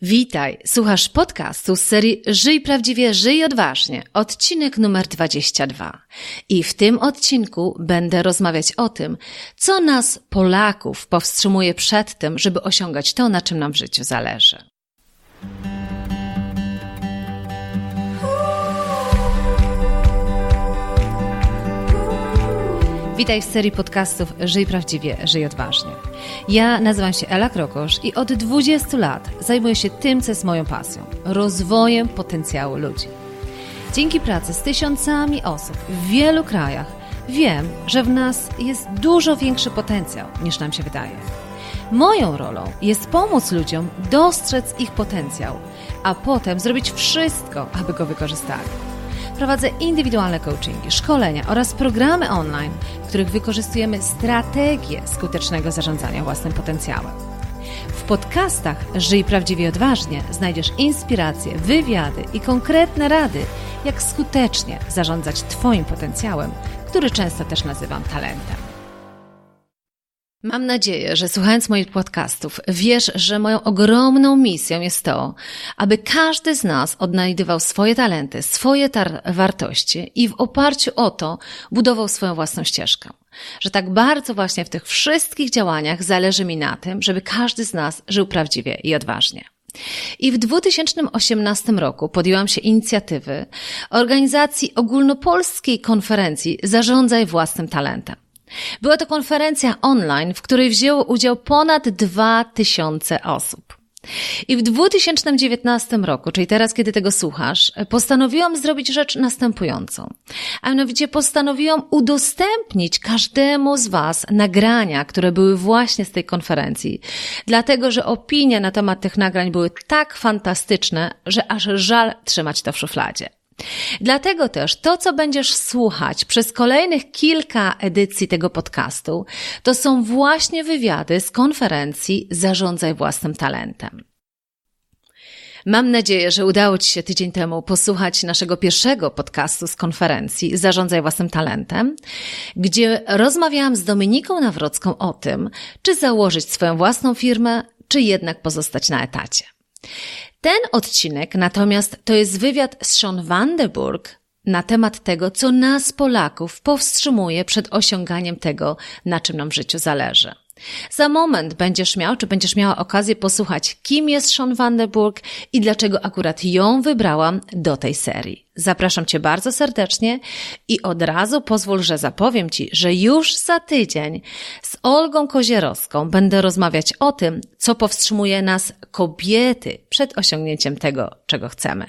Witaj, słuchasz podcastu z serii Żyj prawdziwie, żyj odważnie, odcinek numer 22. I w tym odcinku będę rozmawiać o tym, co nas, Polaków, powstrzymuje przed tym, żeby osiągać to, na czym nam w życiu zależy. Witaj w serii podcastów Żyj prawdziwie, żyj odważnie. Ja nazywam się Ela Krokosz i od 20 lat zajmuję się tym, co jest moją pasją – rozwojem potencjału ludzi. Dzięki pracy z tysiącami osób w wielu krajach wiem, że w nas jest dużo większy potencjał, niż nam się wydaje. Moją rolą jest pomóc ludziom dostrzec ich potencjał, a potem zrobić wszystko, aby go wykorzystali. Prowadzę indywidualne coachingi, szkolenia oraz programy online, w których wykorzystujemy strategię skutecznego zarządzania własnym potencjałem. W podcastach Żyj prawdziwie i odważnie znajdziesz inspiracje, wywiady i konkretne rady, jak skutecznie zarządzać Twoim potencjałem, który często też nazywam talentem. Mam nadzieję, że słuchając moich podcastów wiesz, że moją ogromną misją jest to, aby każdy z nas odnajdywał swoje talenty, swoje wartości i w oparciu o to budował swoją własną ścieżkę. Że tak bardzo właśnie w tych wszystkich działaniach zależy mi na tym, żeby każdy z nas żył prawdziwie i odważnie. I w 2018 roku podjęłam się inicjatywy organizacji ogólnopolskiej konferencji Zarządzaj własnym talentem. Była to konferencja online, w której wzięło udział ponad 2000 osób. I w 2019 roku, czyli teraz, kiedy tego słuchasz, postanowiłam zrobić rzecz następującą. A mianowicie postanowiłam udostępnić każdemu z Was nagrania, które były właśnie z tej konferencji. Dlatego, że opinie na temat tych nagrań były tak fantastyczne, że aż żal trzymać to w szufladzie. Dlatego też to, co będziesz słuchać przez kolejnych kilka edycji tego podcastu, to są właśnie wywiady z konferencji Zarządzaj własnym talentem. Mam nadzieję, że udało Ci się tydzień temu posłuchać naszego pierwszego podcastu z konferencji Zarządzaj własnym talentem, gdzie rozmawiałam z Dominiką Nawrocką o tym, czy założyć swoją własną firmę, czy jednak pozostać na etacie. Ten odcinek natomiast to jest wywiad z Sharne na temat tego, co nas, Polaków, powstrzymuje przed osiąganiem tego, na czym nam w życiu zależy. Za moment będziesz miała okazję posłuchać, kim jest Sharne i dlaczego akurat ją wybrałam do tej serii. Zapraszam Cię bardzo serdecznie i od razu pozwól, że zapowiem Ci, że już za tydzień z Olgą Kozierowską będę rozmawiać o tym, co powstrzymuje nas, kobiety, przed osiągnięciem tego, czego chcemy.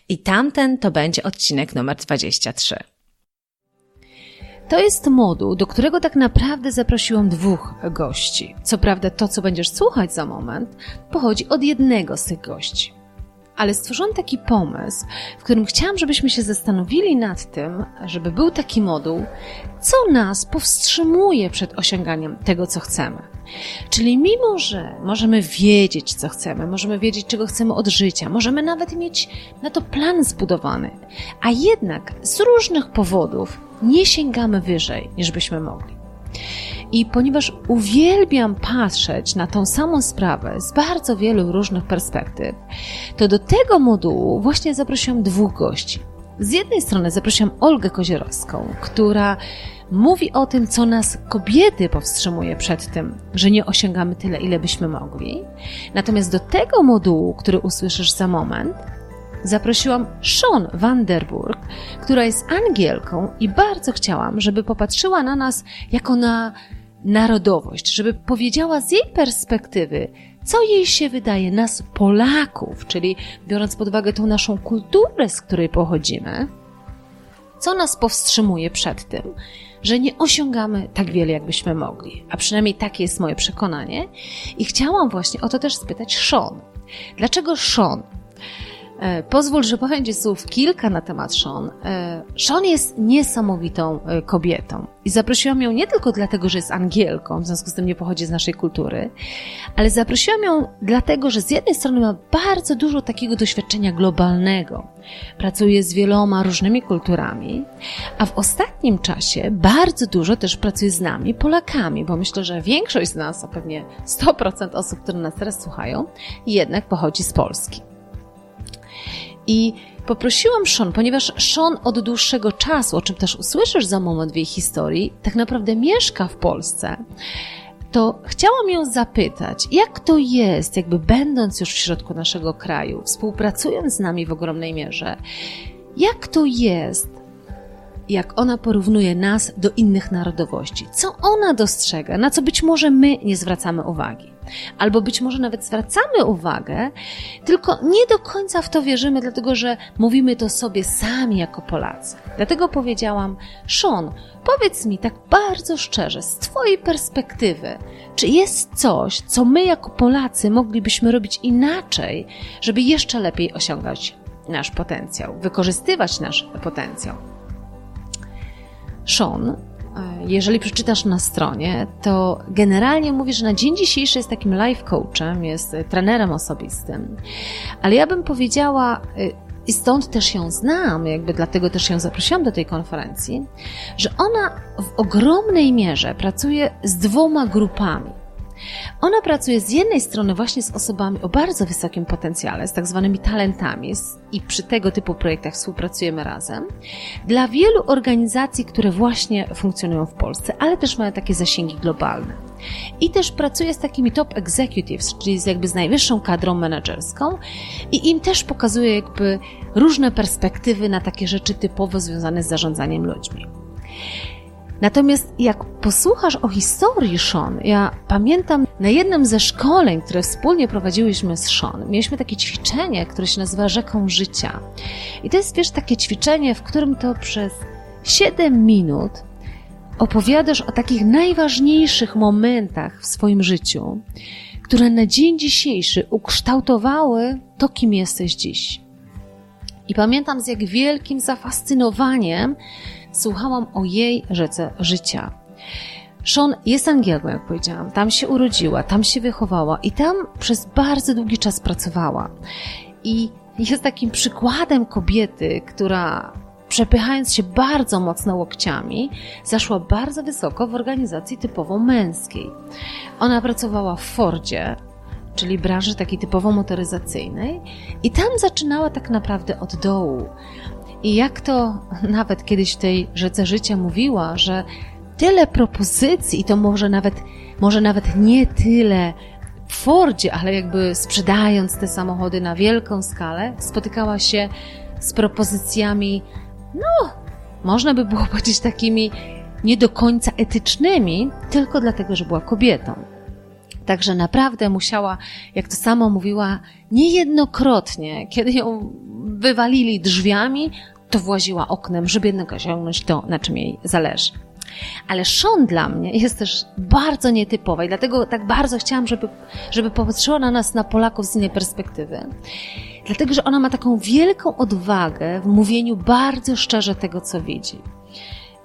I tamten to będzie odcinek numer 23. To jest moduł, do którego tak naprawdę zaprosiłam 2 gości. Co prawda to, co będziesz słuchać za moment, pochodzi od jednego z tych gości. Ale stworzyłam taki pomysł, w którym chciałam, żebyśmy się zastanowili nad tym, żeby był taki moduł, co nas powstrzymuje przed osiąganiem tego, co chcemy. Czyli mimo, że możemy wiedzieć, co chcemy, możemy wiedzieć, czego chcemy od życia, możemy nawet mieć na to plan zbudowany, a jednak z różnych powodów nie sięgamy wyżej, niż byśmy mogli. I ponieważ uwielbiam patrzeć na tą samą sprawę z bardzo wielu różnych perspektyw, to do tego modułu właśnie zaprosiłam 2 gości. Z jednej strony zaprosiłam Olgę Kozierowską, która mówi o tym, co nas, kobiety, powstrzymuje przed tym, że nie osiągamy tyle, ile byśmy mogli. Natomiast do tego modułu, który usłyszysz za moment, zaprosiłam Sharne, która jest Angielką i bardzo chciałam, żeby popatrzyła na nas jako na narodowość, żeby powiedziała z jej perspektywy, co jej się wydaje, nas Polaków, czyli biorąc pod uwagę tą naszą kulturę, z której pochodzimy, co nas powstrzymuje przed tym, że nie osiągamy tak wiele, jakbyśmy mogli. A przynajmniej takie jest moje przekonanie. I chciałam właśnie o to też spytać Sharne. Dlaczego Sharne? Pozwól, że powiem Ci słów kilka na temat Sharne. Sharne jest niesamowitą kobietą i zaprosiłam ją nie tylko dlatego, że jest Angielką, w związku z tym nie pochodzi z naszej kultury, ale zaprosiłam ją dlatego, że z jednej strony ma bardzo dużo takiego doświadczenia globalnego. Pracuje z wieloma różnymi kulturami, a w ostatnim czasie bardzo dużo też pracuje z nami, Polakami, bo myślę, że większość z nas, a pewnie 100% osób, które nas teraz słuchają, jednak pochodzi z Polski. I poprosiłam Sharne, ponieważ Sharne od dłuższego czasu, o czym też usłyszysz za moment w jej historii, tak naprawdę mieszka w Polsce, to chciałam ją zapytać, jak to jest, jakby będąc już w środku naszego kraju, współpracując z nami w ogromnej mierze, jak to jest, jak ona porównuje nas do innych narodowości, co ona dostrzega, na co być może my nie zwracamy uwagi. Albo być może nawet zwracamy uwagę, tylko nie do końca w to wierzymy, dlatego że mówimy to sobie sami jako Polacy. Dlatego powiedziałam, Sharne, powiedz mi tak bardzo szczerze, z Twojej perspektywy, czy jest coś, co my jako Polacy moglibyśmy robić inaczej, żeby jeszcze lepiej osiągać nasz potencjał, wykorzystywać nasz potencjał. Sharne, jeżeli przeczytasz na stronie, to generalnie mówi, że na dzień dzisiejszy jest takim life coachem, jest trenerem osobistym, ale ja bym powiedziała, i stąd też ją znam, jakby dlatego też ją zaprosiłam do tej konferencji, że ona w ogromnej mierze pracuje z dwoma grupami. Ona pracuje z jednej strony właśnie z osobami o bardzo wysokim potencjale, z tak zwanymi talentami i przy tego typu projektach współpracujemy razem, dla wielu organizacji, które właśnie funkcjonują w Polsce, ale też mają takie zasięgi globalne. I też pracuje z takimi top executives, czyli jakby z najwyższą kadrą menedżerską i im też pokazuje jakby różne perspektywy na takie rzeczy typowo związane z zarządzaniem ludźmi. Natomiast jak posłuchasz o historii Sharne, ja pamiętam na jednym ze szkoleń, które wspólnie prowadziłyśmy z Sharne, mieliśmy takie ćwiczenie, które się nazywa Rzeką Życia. I to jest, wiesz, takie ćwiczenie, w którym to przez 7 minut opowiadasz o takich najważniejszych momentach w swoim życiu, które na dzień dzisiejszy ukształtowały to, kim jesteś dziś. I pamiętam, z jak wielkim zafascynowaniem słuchałam o jej rzece życia. Sharne jest Angielką, jak powiedziałam. Tam się urodziła, tam się wychowała i tam przez bardzo długi czas pracowała. I jest takim przykładem kobiety, która przepychając się bardzo mocno łokciami, zaszła bardzo wysoko w organizacji typowo męskiej. Ona pracowała w Fordzie, czyli branży takiej typowo motoryzacyjnej i tam zaczynała tak naprawdę od dołu. I jak to nawet kiedyś w tej Rzece Życia mówiła, że tyle propozycji, i to może nawet nie tyle w Fordzie, ale jakby sprzedając te samochody na wielką skalę, spotykała się z propozycjami, można by było powiedzieć takimi nie do końca etycznymi, tylko dlatego, że była kobietą. Także naprawdę musiała, jak to sama mówiła, niejednokrotnie, kiedy ją wywalili drzwiami, to właziła oknem, żeby jednak osiągnąć to, na czym jej zależy. Ale Sharne dla mnie jest też bardzo nietypowa i dlatego tak bardzo chciałam, żeby popatrzyła na nas, na Polaków z innej perspektywy. Dlatego, że ona ma taką wielką odwagę w mówieniu bardzo szczerze tego, co widzi.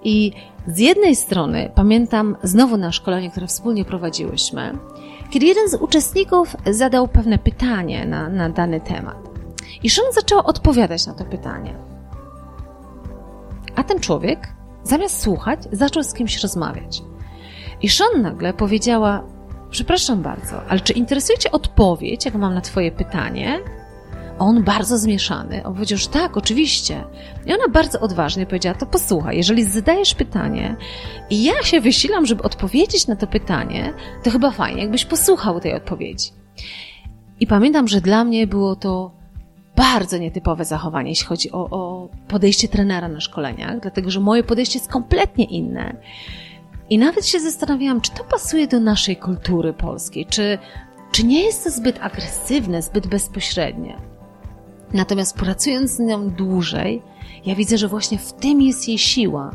I z jednej strony pamiętam znowu na szkoleniu, które wspólnie prowadziłyśmy, kiedy jeden z uczestników zadał pewne pytanie na dany temat. I Sharne zaczęła odpowiadać na to pytanie. A ten człowiek, zamiast słuchać, zaczął z kimś rozmawiać. I Sharne nagle powiedziała, przepraszam bardzo, ale czy interesuje Cię odpowiedź, jak mam na Twoje pytanie? On bardzo zmieszany. On powiedział, że tak, oczywiście. I ona bardzo odważnie powiedziała, to posłuchaj, jeżeli zadajesz pytanie i ja się wysilam, żeby odpowiedzieć na to pytanie, to chyba fajnie, jakbyś posłuchał tej odpowiedzi. I pamiętam, że dla mnie było to bardzo nietypowe zachowanie, jeśli chodzi o podejście trenera na szkoleniach, dlatego że moje podejście jest kompletnie inne. I nawet się zastanawiałam, czy to pasuje do naszej kultury polskiej, czy nie jest to zbyt agresywne, zbyt bezpośrednie. Natomiast pracując z nią dłużej, ja widzę, że właśnie w tym jest jej siła.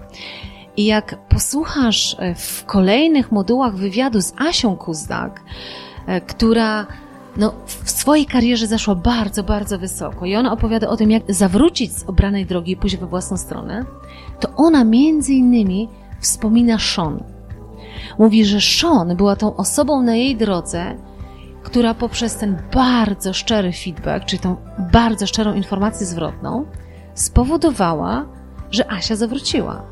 I jak posłuchasz w kolejnych modułach wywiadu z Asią Kuzdak, która w swojej karierze zaszła bardzo, bardzo wysoko i ona opowiada o tym, jak zawrócić z obranej drogi i pójść we własną stronę, to ona między innymi wspomina Sharne. Mówi, że Sharne była tą osobą na jej drodze, która poprzez ten bardzo szczery feedback, czyli tą bardzo szczerą informację zwrotną, spowodowała, że Asia zawróciła.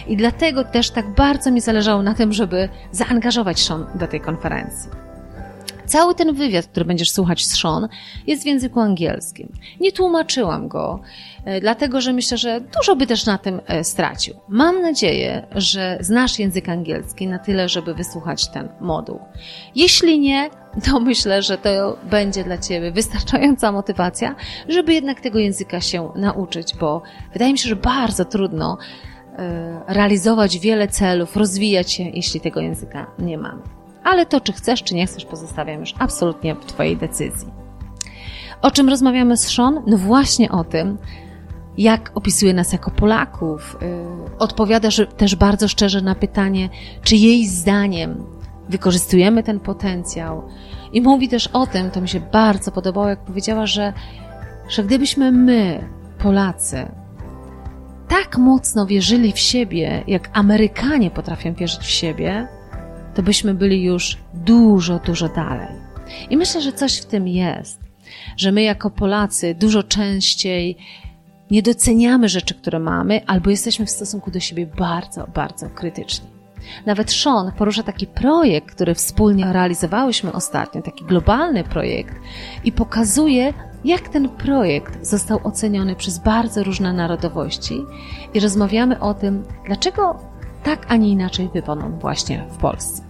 I dlatego też tak bardzo mi zależało na tym, żeby zaangażować Sharne do tej konferencji. Cały ten wywiad, który będziesz słuchać z Sharne, jest w języku angielskim. Nie tłumaczyłam go, dlatego że myślę, że dużo by też na tym stracił. Mam nadzieję, że znasz język angielski na tyle, żeby wysłuchać ten moduł. Jeśli nie, to myślę, że to będzie dla Ciebie wystarczająca motywacja, żeby jednak tego języka się nauczyć, bo wydaje mi się, że bardzo trudno realizować wiele celów, rozwijać się, jeśli tego języka nie mamy. Ale to, czy chcesz, czy nie chcesz, pozostawiam już absolutnie w Twojej decyzji. O czym rozmawiamy z Sharne? No właśnie o tym, jak opisuje nas jako Polaków. Odpowiada też bardzo szczerze na pytanie, czy jej zdaniem wykorzystujemy ten potencjał. I mówi też o tym, to mi się bardzo podobało, jak powiedziała, że gdybyśmy my, Polacy, tak mocno wierzyli w siebie, jak Amerykanie potrafią wierzyć w siebie, to byśmy byli już dużo, dużo dalej. I myślę, że coś w tym jest, że my jako Polacy dużo częściej nie doceniamy rzeczy, które mamy, albo jesteśmy w stosunku do siebie bardzo, bardzo krytyczni. Nawet Sharne porusza taki projekt, który wspólnie realizowałyśmy ostatnio, taki globalny projekt i pokazuje, jak ten projekt został oceniony przez bardzo różne narodowości i rozmawiamy o tym, dlaczego tak, a nie inaczej wypadł on właśnie w Polsce.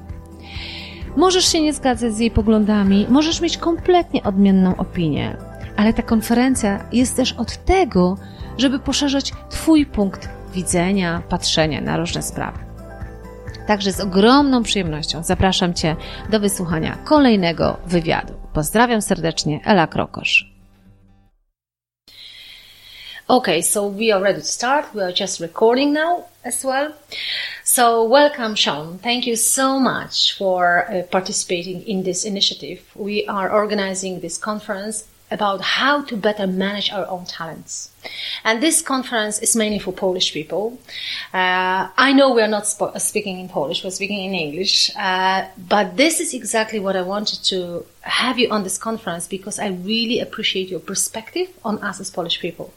Możesz się nie zgadzać z jej poglądami, możesz mieć kompletnie odmienną opinię, ale ta konferencja jest też od tego, żeby poszerzać Twój punkt widzenia, patrzenia na różne sprawy. Także z ogromną przyjemnością zapraszam Cię do wysłuchania kolejnego wywiadu. Pozdrawiam serdecznie, Ela Krokosz. Okay, so we are ready to start. We are just recording now as well. So welcome, Sharne. Thank you so much for participating in this initiative. We are organizing this conference about how to better manage our own talents. And this conference is mainly for Polish people. I know we are not speaking in Polish, we're speaking in English, but this is exactly what I wanted to have you on this conference because I really appreciate your perspective on us as Polish people.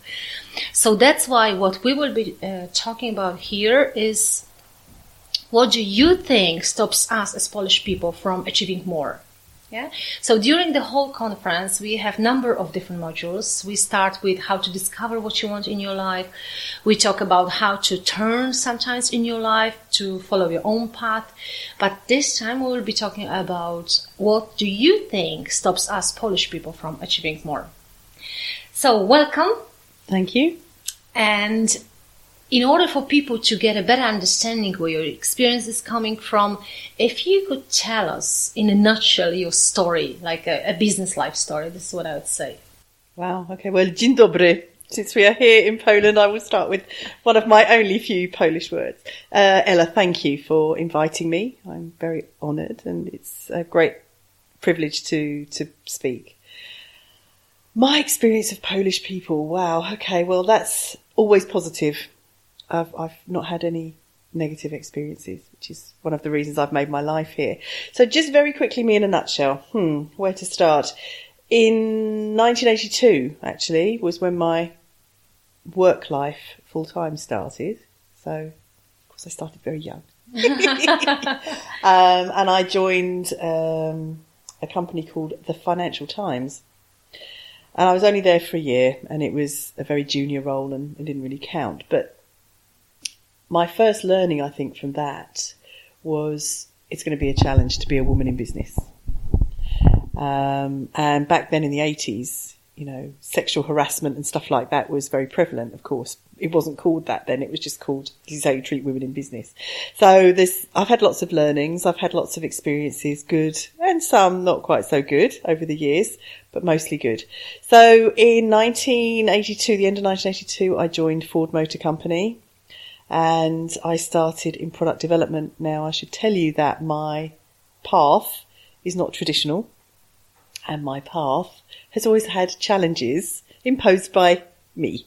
So that's why what we will be talking about here is what do you think stops us as Polish people from achieving more? Yeah. So during the whole conference, we have a number of different modules. We start with how to discover what you want in your life. We talk about how to turn sometimes in your life to follow your own path. But this time we will be talking about what do you think stops us Polish people from achieving more. So welcome. Thank you. And in order for people to get a better understanding where your experience is coming from, if you could tell us in a nutshell your story, like a business life story, this is what I would say. Wow, okay, well, dzień dobry. Since we are here in Poland, I will start with one of my only few Polish words. Ella, thank you for inviting me. I'm very honoured and it's a great privilege to speak. My experience of Polish people, wow, okay, well, that's always positive. I've not had any negative experiences, which is one of the reasons I've made my life here. So just very quickly, me in a nutshell. Where to start? In 1982, actually, was when my work life full-time started. So, of course, I started very young. And I joined a company called the Financial Times. And I was only there for a year, and it was a very junior role and it didn't really count. But my first learning, I think, from that was it's going to be a challenge to be a woman in business. And back then in the 80s, you know, sexual harassment and stuff like that was very prevalent, of course. It wasn't called that then. It was just called, this is how you treat women in business. So I've had lots of learnings. I've had lots of experiences, good and some not quite so good over the years, but mostly good. So in 1982, the end of 1982, I joined Ford Motor Company. And I started in product development. Now, I should tell you that my path is not traditional. and my path has always had challenges imposed by me,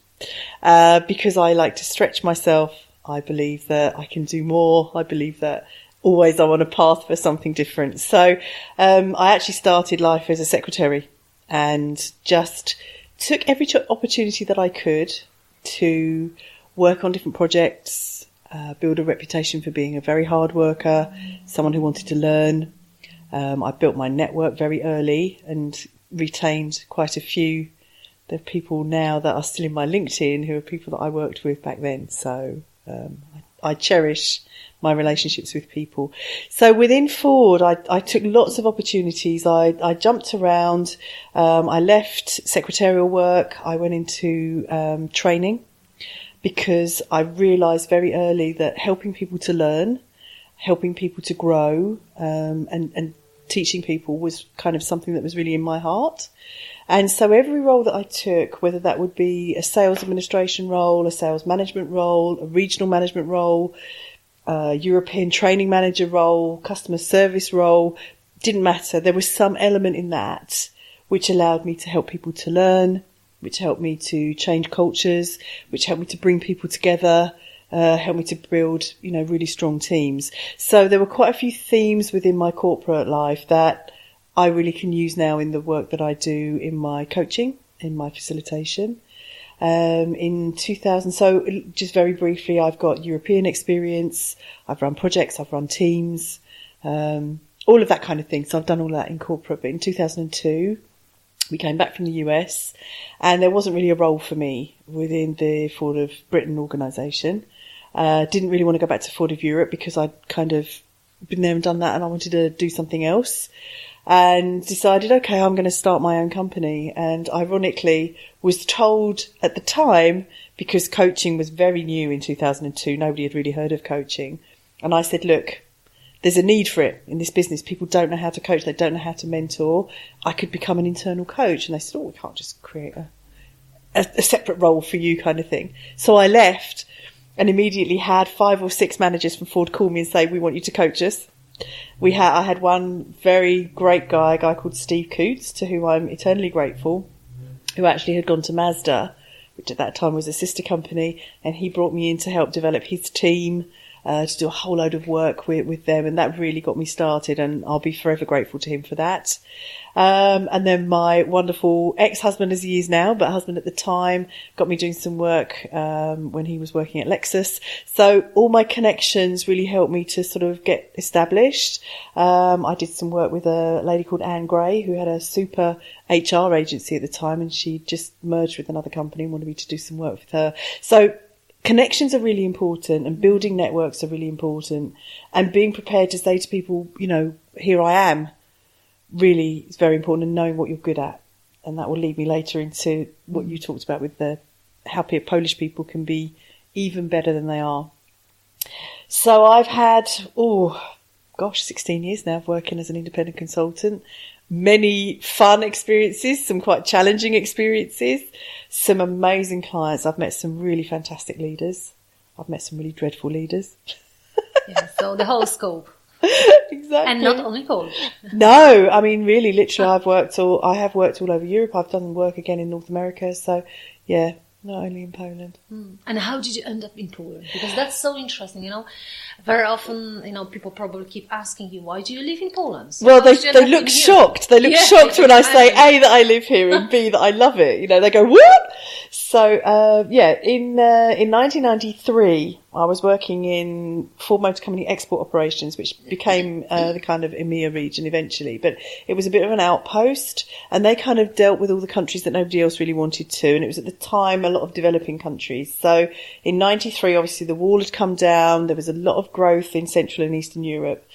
because I like to stretch myself. I believe that I can do more. I believe that always I'm on a path for something different. So I actually started life as a secretary and just took every opportunity that I could to work on different projects, build a reputation for being a very hard worker, someone who wanted to learn. I built my network very early and retained quite a few. There are people now that are still in my LinkedIn who are people that I worked with back then. So I cherish my relationships with people. So within Ford, I took lots of opportunities. I jumped around. I left secretarial work. I went into training because I realised very early that helping people to learn, helping people to grow, and teaching people was kind of something that was really in my heart. And so every role that I took, whether that would be a sales administration role, a sales management role, a regional management role, European training manager role, customer service role, didn't matter. There was some element in that which allowed me to help people to learn, which helped me to change cultures, which helped me to bring people together, helped me to build, really strong teams. So there were quite a few themes within my corporate life that I really can use now in the work that I do in my coaching, in my facilitation. In 2000, so just very briefly, I've got European experience. I've run projects, I've run teams, all of that kind of thing. So I've done all that in corporate. But in 2002, we came back from the US and there wasn't really a role for me within the Ford of Britain organisation. Didn't really want to go back to Ford of Europe because I'd kind of been there and done that and I wanted to do something else. And decided, okay, I'm going to start my own company. And ironically was told at the time, because coaching was very new in 2002, nobody had really heard of coaching. And I said, look, there's a need for it in this business. People don't know how to coach. They don't know how to mentor. I could become an internal coach. And they said, we can't just create a separate role for you kind of thing. So I left and immediately had 5 or 6 managers from Ford call me and say, we want you to coach us. I had one very great guy, a guy called Steve Coots, to whom I'm eternally grateful, who actually had gone to Mazda, which at that time was a sister company, and he brought me in to help develop his team, to do a whole load of work with them, and that really got me started, and I'll be forever grateful to him for that. And then my wonderful ex-husband, as he is now, but husband at the time, got me doing some work when he was working at Lexus. So all my connections really helped me to sort of get established. I did some work with a lady called Anne Gray, who had a super HR agency at the time, and she just merged with another company and wanted me to do some work with her. So connections are really important, and building networks are really important, and being prepared to say to people, here I am, really is very important, and knowing what you're good at. And that will lead me later into what you talked about with how Polish people can be even better than they are. So I've had, 16 years now of working as an independent consultant. Many fun experiences, some quite challenging experiences, some amazing clients. I've met some really fantastic leaders. I've met some really dreadful leaders. Yeah, so the whole scope. Exactly. And not only Polish. No, I mean, really, literally, I have worked all over Europe. I've done work again in North America. So, yeah, not only in Poland. And how did you end up in Poland? Because that's so interesting, Very often, people probably keep asking you, why do you live in Poland? So well, they look shocked. They look shocked when I say, A, that I live here, and B, that I love it. They go, what? So, in 1993, I was working in Ford Motor Company export operations, which became the kind of EMEA region eventually. But it was a bit of an outpost, and they kind of dealt with all the countries that nobody else really wanted to. And it was at the time a lot of developing countries. So in 93, obviously the wall had come down. There was a lot of growth in Central and Eastern Europe.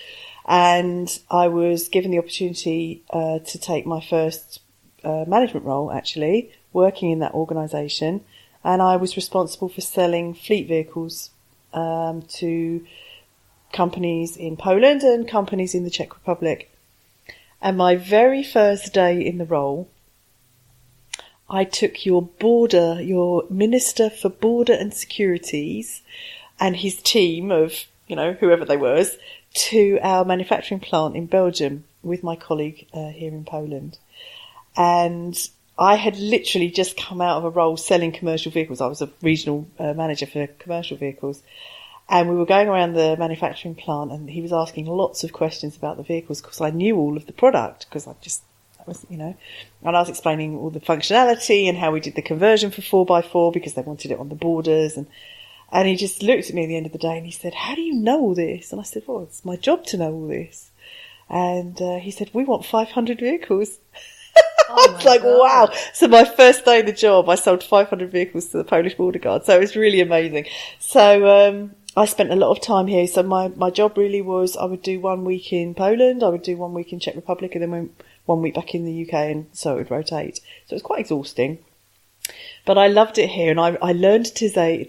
And I was given the opportunity to take my first management role, actually, working in that organisation. And I was responsible for selling fleet vehicles to companies in Poland and companies in the Czech Republic. And my very first day in the role, I took your Minister for Border and Securities and his team of, whoever they was, to our manufacturing plant in Belgium with my colleague here in Poland. And I had literally just come out of a role selling commercial vehicles. I was a regional manager for commercial vehicles. And we were going around the manufacturing plant, and he was asking lots of questions about the vehicles because I knew all of the product, because and I was explaining all the functionality and how we did the conversion for 4x4 because they wanted it on the borders. And he just looked at me at the end of the day and he said, "How do you know all this?" And I said, "Well, it's my job to know all this." And he said, "We want 500 vehicles. I was like, God. Wow. So my first day in the job, I sold 500 vehicles to the Polish border guard. So it was really amazing. So I spent a lot of time here. So my job really was, I would do 1 week in Poland, I would do 1 week in Czech Republic, and then 1 week back in the UK, and so it would rotate. So it was quite exhausting. But I loved it here, and I learned to say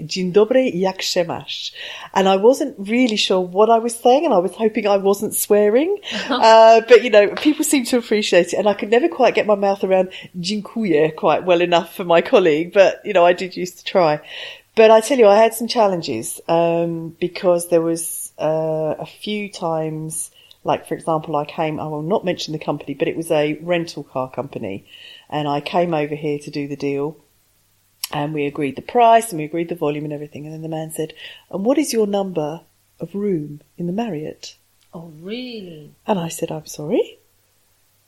"Dzień dobry, jak się masz?" And I wasn't really sure what I was saying, and I was hoping I wasn't swearing. But people seem to appreciate it, and I could never quite get my mouth around "dziękuję" quite well enough for my colleague. But I did used to try. But I tell you, I had some challenges because there was a few times. Like, for example, I will not mention the company, but it was a rental car company. And I came over here to do the deal, and we agreed the price and we agreed the volume and everything. And then the man said, "And what is your number of room in the Marriott?" Oh, really? And I said, "I'm sorry."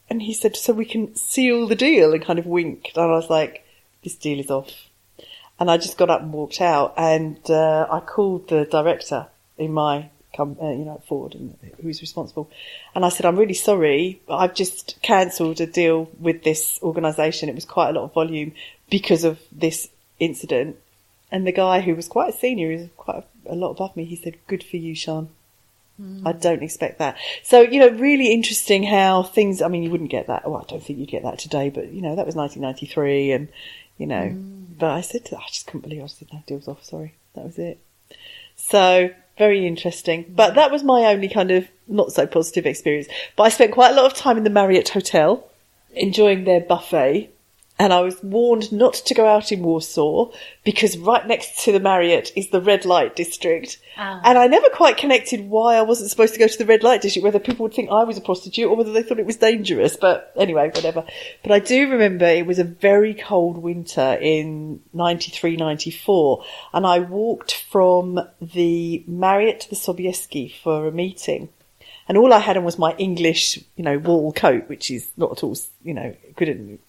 And he said, "So we can seal the deal," and kind of winked. And I was like, this deal is off. And I just got up and walked out, and I called the director in my Ford, and who was responsible. And I said, "I'm really sorry, but I've just cancelled a deal with this organisation. It was quite a lot of volume because of this incident." And the guy, who was quite a senior, he was quite a lot above me, he said, "Good for you, Sharne. I don't expect that." So, really interesting how things, you wouldn't get that. Well, I don't think you'd get that today, but, that was 1993 and, but I said, I just couldn't believe I just said, "No, deal's off, sorry." That was it. So, very interesting. But that was my only kind of not so positive experience. But I spent quite a lot of time in the Marriott Hotel enjoying their buffet. And I was warned not to go out in Warsaw because right next to the Marriott is the red light district. Oh. And I never quite connected why I wasn't supposed to go to the red light district, whether people would think I was a prostitute or whether they thought it was dangerous. But anyway, whatever. But I do remember it was a very cold winter in 93, 94. And I walked from the Marriott to the Sobieski for a meeting. And all I had on was my English, wool coat, which is not at all,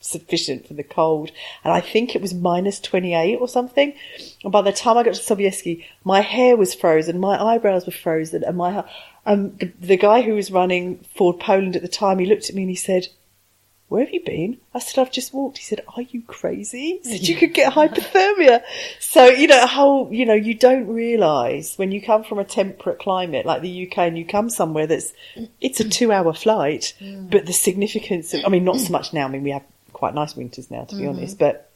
sufficient for the cold. And I think it was minus 28 or something. And by the time I got to Sobieski, my hair was frozen, my eyebrows were frozen, and the guy who was running Ford Poland at the time, he looked at me and he said, "Where have you been?" I said, "I've just walked." He said, "Are you crazy?" He said, "You could get hypothermia." So, you don't realise when you come from a temperate climate like the UK and you come somewhere it's a 2-hour flight, but the significance of, not so much now. We have quite nice winters now, to be honest, but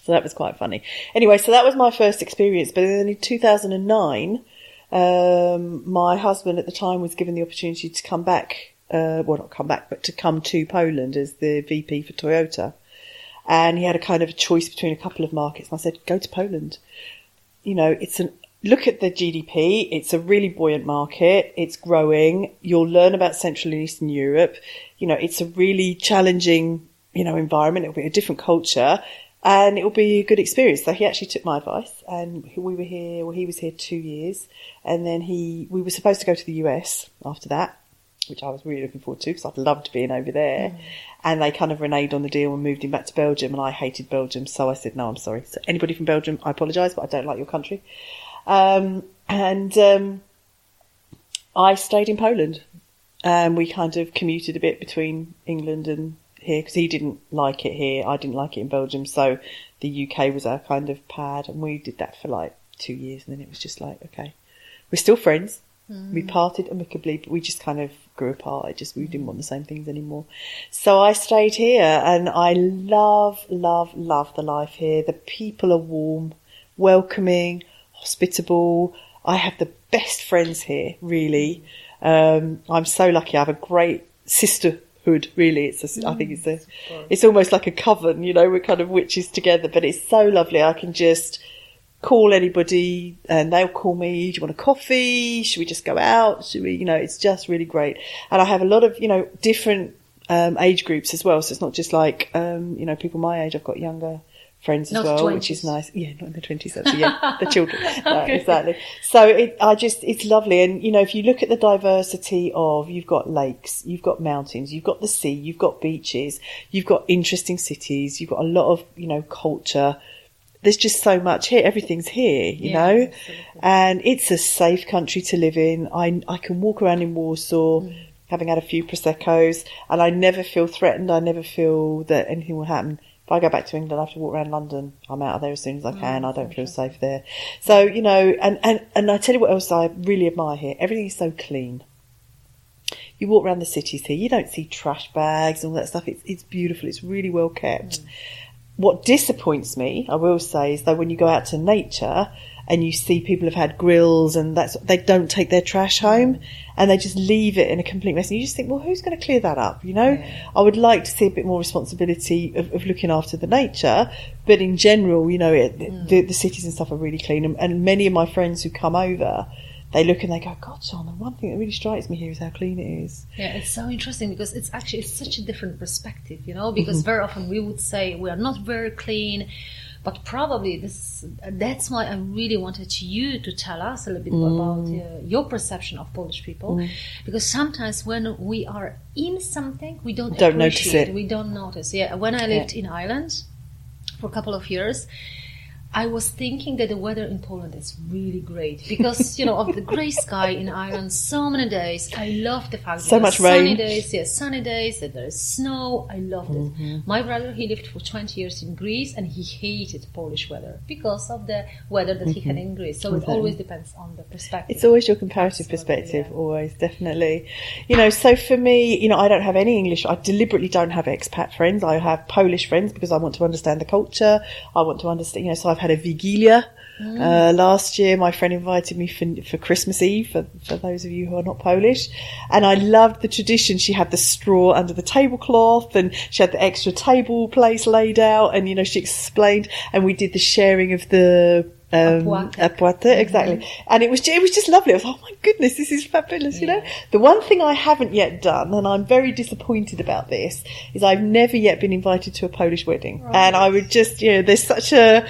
so that was quite funny. Anyway, so that was my first experience. But then in 2009, my husband at the time was given the opportunity to come back. Not come back, but to come to Poland as the VP for Toyota. And he had a kind of a choice between a couple of markets. And I said, "Go to Poland." Look at the GDP. It's a really buoyant market. It's growing. You'll learn about Central and Eastern Europe. It's a really challenging, environment. It'll be a different culture and it'll be a good experience. So he actually took my advice, and he was here 2 years. And then we were supposed to go to the US after that, which I was really looking forward to because I'd loved being over there. And they kind of reneged on the deal and moved him back to Belgium, and I hated Belgium, so I said, "No, I'm sorry." So anybody from Belgium, I apologise, but I don't like your country. I stayed in Poland, and we kind of commuted a bit between England and here because he didn't like it here. I didn't like it in Belgium, so the UK was our kind of pad, and we did that for like 2 years, and then it was just like, okay, we're still friends. We parted amicably, but we just kind of grew apart. We didn't want the same things anymore. So I stayed here, and I love, love, love the life here. The people are warm, welcoming, hospitable. I have the best friends here, really. I'm so lucky. I have a great sisterhood, really. I think it's almost like a coven, we're kind of witches together, but it's so lovely. I can just call anybody and they'll call me, "Do you want a coffee? Should we just go out? Should we?" It's just really great. And I have a lot of, different age groups as well. So it's not just like, people my age. I've got younger friends as well, 20s. Which is nice. Yeah, not in the 20s, actually. Yeah, the children. Okay. Exactly. So it's lovely. And, if you look at the diversity of, you've got lakes, you've got mountains, you've got the sea, you've got beaches, you've got interesting cities, you've got a lot of, culture. There's just so much here. Everything's here, you know, absolutely. And it's a safe country to live in. I can walk around in Warsaw, having had a few Prosecco's, and I never feel threatened. I never feel that anything will happen. If I go back to England, I have to walk around London. I'm out of there as soon as I can. I don't feel safe there. So, and I tell you what else I really admire here. Everything is so clean. You walk around the cities here, you don't see trash bags and all that stuff. It's beautiful. It's really well kept. What disappoints me, I will say, is that when you go out to nature and you see people have had grills and they don't take their trash home and they just leave it in a complete mess. And you just think, well, who's going to clear that up? Yeah. I would like to see a bit more responsibility of looking after the nature. But in general, the cities and stuff are really clean. And many of my friends who come over, they look and they go, God, John, the one thing that really strikes me here is how clean it is. Yeah, it's so interesting because it's such a different perspective, because very often we would say we are not very clean, but probably that's why I really wanted you to tell us a little bit about your perception of Polish people, because sometimes when we are in something, we don't notice it. We don't notice. Yeah, when I lived in Ireland for a couple of years, I was thinking that the weather in Poland is really great because, of the grey sky in Ireland, so many days. I love the fact that so much sunny rain. Sunny days, that there is snow. I loved it. My brother, he lived for 20 years in Greece and he hated Polish weather because of the weather that he had in Greece. So it always depends on the perspective. It's always your comparative perspective, always, definitely. So for me, I don't have any English. I deliberately don't have expat friends. I have Polish friends because I want to understand the culture. I want to understand, so I've had a Vigilia last year. My friend invited me for Christmas Eve, for those of you who are not Polish, and I loved the tradition. She had the straw under the tablecloth and she had the extra table place laid out, and she explained, and we did the sharing of the Apłatę, exactly. And it was just lovely. I was like, oh my goodness, this is fabulous, The one thing I haven't yet done, and I'm very disappointed about this, is I've never yet been invited to a Polish wedding. Right. And I would just, there's such a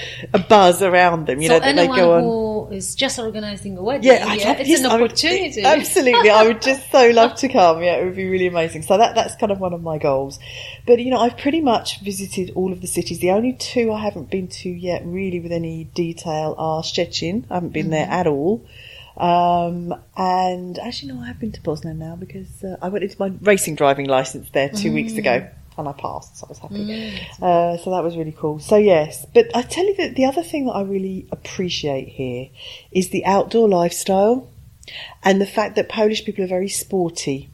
buzz around them, that they go on. Who is just organising a wedding, it's an opportunity. Absolutely. I would just so love to come. Yeah, it would be really amazing. So that's kind of one of my goals. But, I've pretty much visited all of the cities. The only two I haven't been to yet really with any detail are Szczecin. I haven't been there at all. And actually, no, I have been to Poznań now because I went into my racing driving licence there 2 weeks ago and I passed, so I was happy. So that was really cool. So yes, but I tell you that the other thing that I really appreciate here is the outdoor lifestyle and the fact that Polish people are very sporty.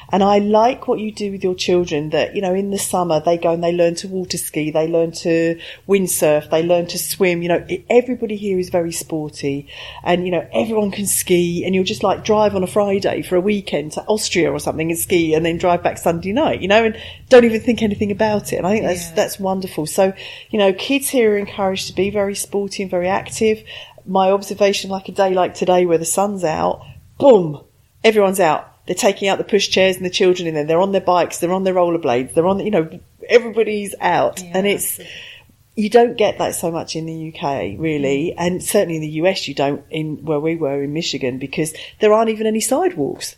And I like what you do with your children that, in the summer they go and they learn to water ski, they learn to windsurf, they learn to swim. Everybody here is very sporty and, everyone can ski and you'll just drive on a Friday for a weekend to Austria or something and ski and then drive back Sunday night, and don't even think anything about it. And I think that's wonderful. So, kids here are encouraged to be very sporty and very active. My observation, like a day like today where the sun's out, boom, everyone's out. They're taking out the pushchairs and the children in there. They're on their bikes. They're on their rollerblades. They're on, everybody's out. Yeah, and you don't get that so much in the UK, really. And certainly in the US, you don't where we were in Michigan because there aren't even any sidewalks.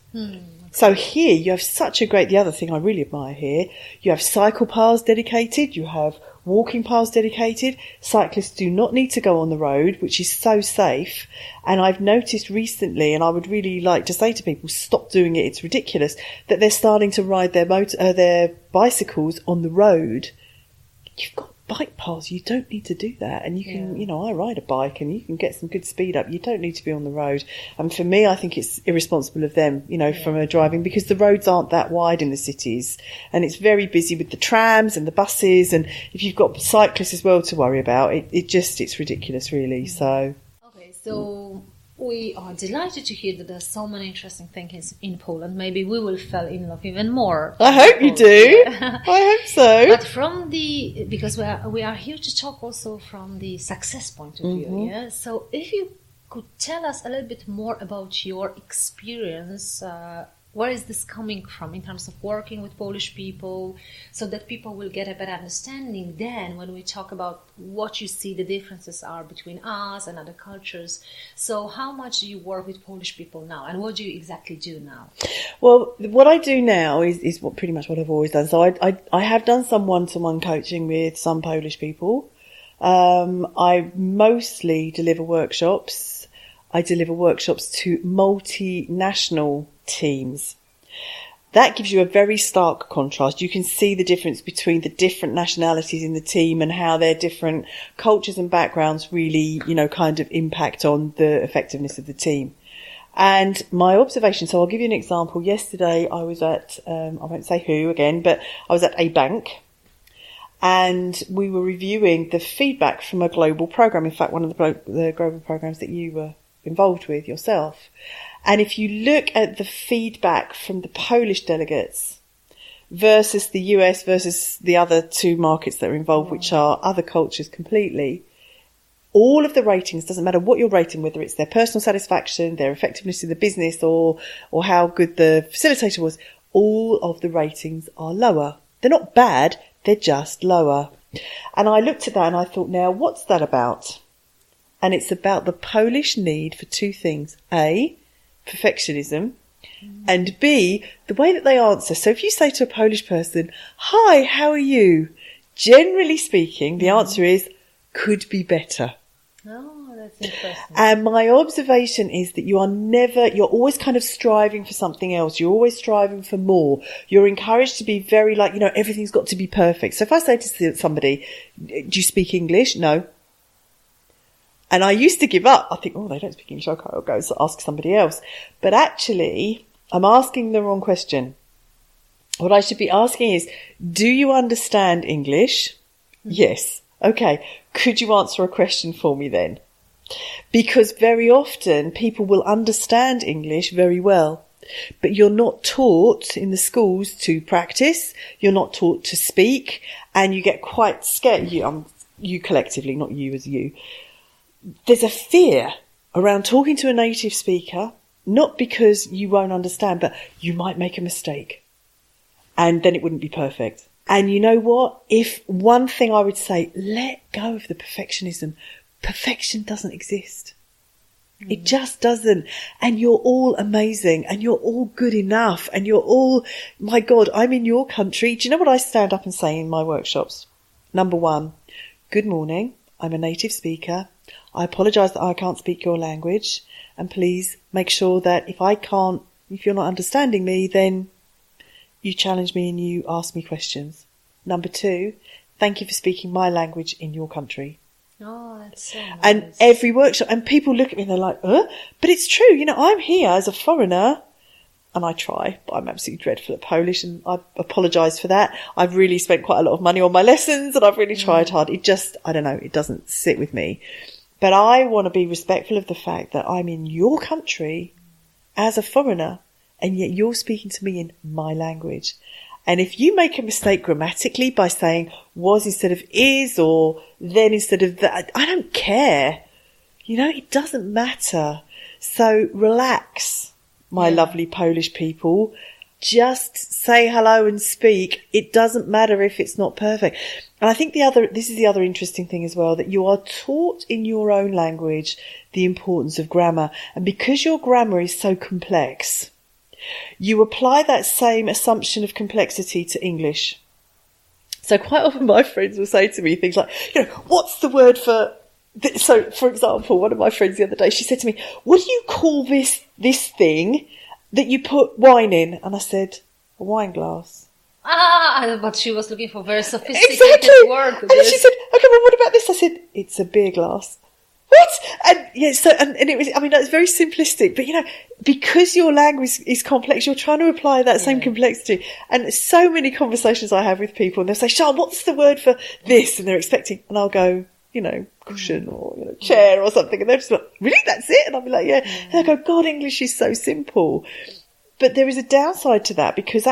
So here you have the other thing I really admire here, you have cycle paths dedicated, you have walking paths dedicated. Cyclists do not need to go on the road, which is so safe. And I've noticed recently, and I would really like to say to people, stop doing it. It's ridiculous that they're starting to ride their bicycles on the road. You've got bike paths. You don't need to do that. And you can, I ride a bike and you can get some good speed up. You don't need to be on the road. And for me, I think it's irresponsible of them, from a driving because the roads aren't that wide in the cities and it's very busy with the trams and the buses. And if you've got cyclists as well to worry about, it's ridiculous really. So. Okay. So we are delighted to hear that there's so many interesting things in Poland. Maybe we will fall in love even more. I hope you do. I hope so. But because we are here to talk also from the success point of view. Yeah. So if you could tell us a little bit more about your experience Where is this coming from in terms of working with Polish people, so that people will get a better understanding then when we talk about what you see the differences are between us and other cultures? So how much do you work with Polish people now, and what do you exactly do now? Well, what I do now is pretty much what I've always done. So I have done some one-to-one coaching with some Polish people. I mostly deliver workshops. I deliver workshops to multinational teams. That gives you a very stark contrast. You can see the difference between the different nationalities in the team and how their different cultures and backgrounds really, kind of impact on the effectiveness of the team. And my observation, so I'll give you an example. Yesterday I was at, I won't say who again, but I was at a bank, and we were reviewing the feedback from a global program. In fact, one of the global programs that you were involved with yourself. And if you look at the feedback from the Polish delegates versus the US versus the other two markets that are involved, which are other cultures completely, all of the ratings, doesn't matter what you're rating, whether it's their personal satisfaction, their effectiveness in the business, or how good the facilitator was, all of the ratings are lower. They're not bad, they're just lower. And I looked at that and I thought, now, what's that about? And it's about the Polish need for two things. A, perfectionism, and B, the way that they answer. So if you say to a Polish person, "Hi, how are you?" Generally speaking, the answer is, "Could be better." Oh, that's interesting. And my observation is that you're always kind of striving for something else. You're always striving for more. You're encouraged to be very everything's got to be perfect. So if I say to somebody, "Do you speak English?" No. And I used to give up. I think, they don't speak English. Okay, I'll go ask somebody else. But actually, I'm asking the wrong question. What I should be asking is, do you understand English? Mm-hmm. Yes. Okay. Could you answer a question for me then? Because very often people will understand English very well, but you're not taught in the schools to practice. You're not taught to speak, and you get quite scared. You collectively, not you as you. There's a fear around talking to a native speaker, not because you won't understand, but you might make a mistake and then it wouldn't be perfect. And you know what? If one thing I would say, let go of the perfectionism. Perfection doesn't exist. Mm. It just doesn't. And you're all amazing and you're all good enough and you're all, my God, I'm in your country. Do you know what I stand up and say in my workshops? Number one, good morning. I'm a native speaker. I apologise that I can't speak your language, and please make sure that if you're not understanding me, then you challenge me and you ask me questions. Number two, thank you for speaking my language in your country. Oh, that's so nice. And every workshop, and people look at me and they're like, but it's true, I'm here as a foreigner, and I try, but I'm absolutely dreadful at Polish, and I apologise for that. I've really spent quite a lot of money on my lessons, and I've really tried hard. It just, I don't know, it doesn't sit with me. But I want to be respectful of the fact that I'm in your country as a foreigner, and yet you're speaking to me in my language. And if you make a mistake grammatically by saying was instead of is, or then instead of that, I don't care. It doesn't matter. So relax, my lovely Polish people. Just say hello and speak. It doesn't matter if it's not perfect. And I think this is the other interesting thing as well, that you are taught in your own language the importance of grammar. And because your grammar is so complex, you apply that same assumption of complexity to English. So quite often my friends will say to me things like, what's the word for... So, for example, one of my friends the other day, she said to me, what do you call this thing that you put wine in? And I said, a wine glass. But she was looking for a very sophisticated word. And then she said, okay, well, what about this? I said, it's a beer glass. What? And and it was, that's very simplistic, but because your language is complex, you're trying to apply that same complexity. And so many conversations I have with people, and they'll say, Sharne, what's the word for this? And they're expecting, and I'll go, cushion or chair or something, and they're just like, really, that's it? And I'll be like, yeah. And I go, God, English is so simple. But there is a downside to that, because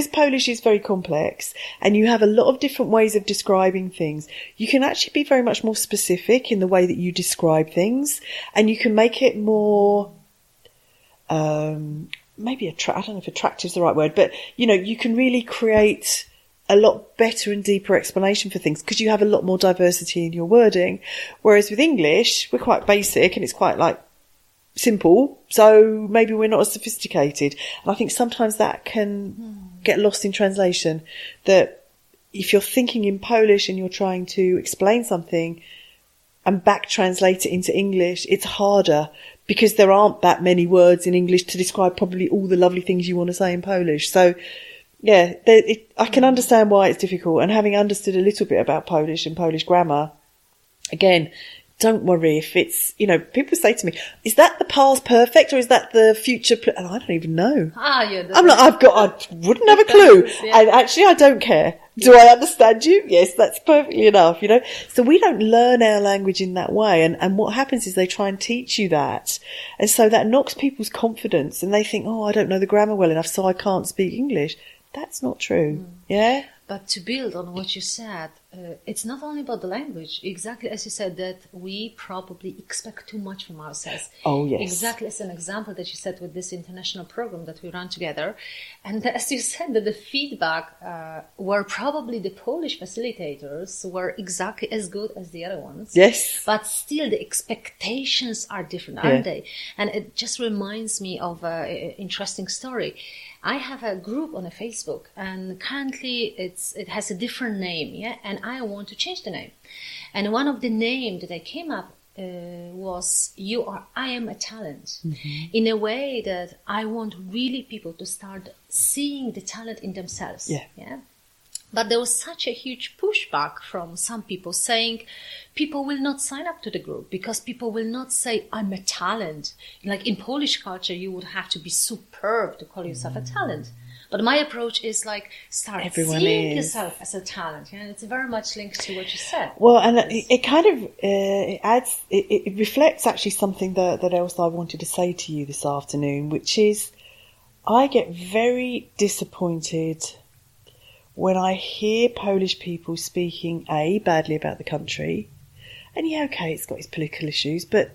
Polish is very complex and you have a lot of different ways of describing things, you can actually be very much more specific in the way that you describe things, and you can make it more maybe I don't know if attractive is the right word, but, you know, you can really create a lot better and deeper explanation for things because you have a lot more diversity in your wording. Whereas with English, we're quite basic and it's quite like simple. So maybe we're not as sophisticated. And I think sometimes that can get lost in translation, that if you're thinking in Polish and you're trying to explain something and back translate it into English, it's harder because there aren't that many words in English to describe probably all the lovely things you want to say in Polish. So yeah, I can understand why it's difficult. And having understood a little bit about Polish and Polish grammar, again, don't worry if it's, you know, people say to me, is that the past perfect or is that the future? And I don't even know. Yeah, I'm like, I wouldn't have a clue. Yeah. And actually, I don't care. Do I understand you? Yes, that's perfectly enough, you know. So we don't learn our language in that way. And what happens is they try and teach you that. And so that knocks people's confidence and they think, oh, I don't know the grammar well enough, so I can't speak English. That's not true. Yeah. But to build on what you said, it's not only about the language. Exactly as you said, that we probably expect too much from ourselves. Oh, yes. Exactly as an example that you said with this international program that we run together. And as you said, that the feedback were probably the Polish facilitators were exactly as good as the other ones. Yes. But still the expectations are different, aren't they? And it just reminds me of an interesting story. I have a group on a Facebook, and currently it has a different name, yeah, and I want to change the name. And one of the names that I came up was I am a talent, in a way that I want really people to start seeing the talent in themselves. Yeah. But there was such a huge pushback from some people saying people will not sign up to the group because people will not say, I'm a talent. Like in Polish culture, you would have to be superb to call yourself a talent. But my approach is like, start seeing yourself as a talent. Yeah? And it's very much linked to what you said. Well, and it kind of it reflects actually something that else I wanted to say to you this afternoon, which is I get very disappointed when I hear Polish people speaking, badly about the country, and yeah, okay, it's got its political issues, but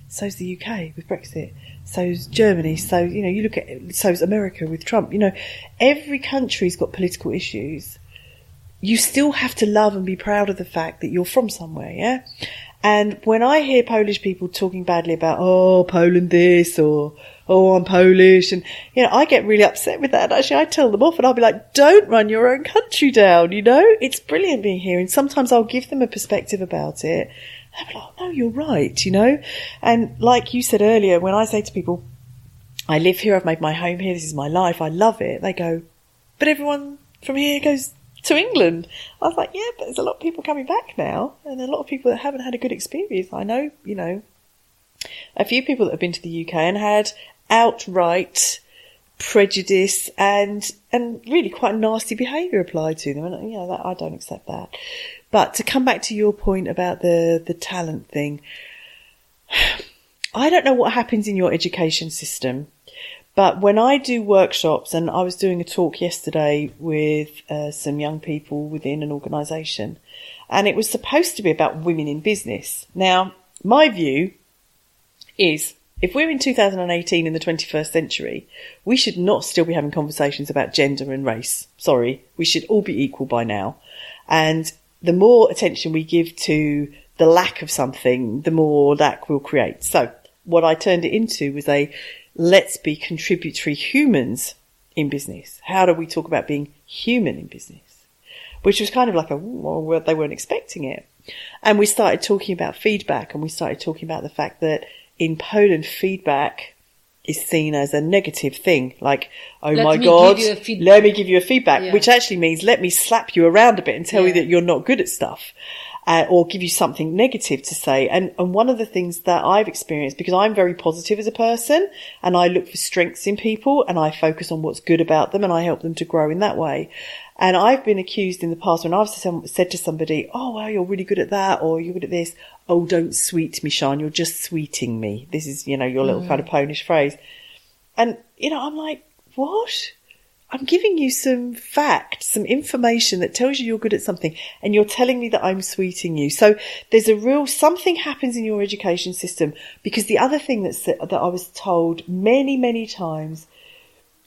so's the UK with Brexit, so's Germany, so, you know, you look at, so's America with Trump, you know, every country's got political issues. You still have to love and be proud of the fact that you're from somewhere, yeah? And when I hear Polish people talking badly about, oh, Poland this, or, oh, I'm Polish, and, you know, I get really upset with that. Actually, I tell them off and I'll be like, don't run your own country down, you know? It's brilliant being here. And sometimes I'll give them a perspective about it. They'll be like, oh, no, you're right, you know? And like you said earlier, when I say to people, I live here, I've made my home here, this is my life, I love it, they go, but everyone from here goes to England. I was like, yeah, but there's a lot of people coming back now, and a lot of people that haven't had a good experience. I know, you know, a few people that have been to the UK and had outright prejudice and really quite nasty behaviour applied to them, and you know that I don't accept that. But to come back to your point about the talent thing, I don't know what happens in your education system. But when I do workshops, and I was doing a talk yesterday with some young people within an organisation, and it was supposed to be about women in business. Now, my view is if we're in 2018 in the 21st century, we should not still be having conversations about gender and race. Sorry, we should all be equal by now. And the more attention we give to the lack of something, the more lack we'll create. So what I turned it into was let's be contributory humans in business. How do we talk about being human in business? Which was kind of like well, they weren't expecting it. And we started talking about feedback, and we started talking about the fact that in Poland, feedback is seen as a negative thing. Like, oh my God, let me give you a feedback, which actually means let me slap you around a bit and tell you that you're not good at stuff. Or give you something negative to say. And one of the things that I've experienced, because I'm very positive as a person and I look for strengths in people and I focus on what's good about them and I help them to grow in that way. And I've been accused in the past when I've said to somebody, oh, wow, you're really good at that, or you're good at this. Oh, don't sweet me, Sharne, you're just sweeting me. This is, you know, your little kind of Polish phrase. And, you know, I'm like, what? I'm giving you some facts, some information that tells you you're good at something, and you're telling me that I'm sweeting you. So there's something happens in your education system, because the other thing that I was told many, many times,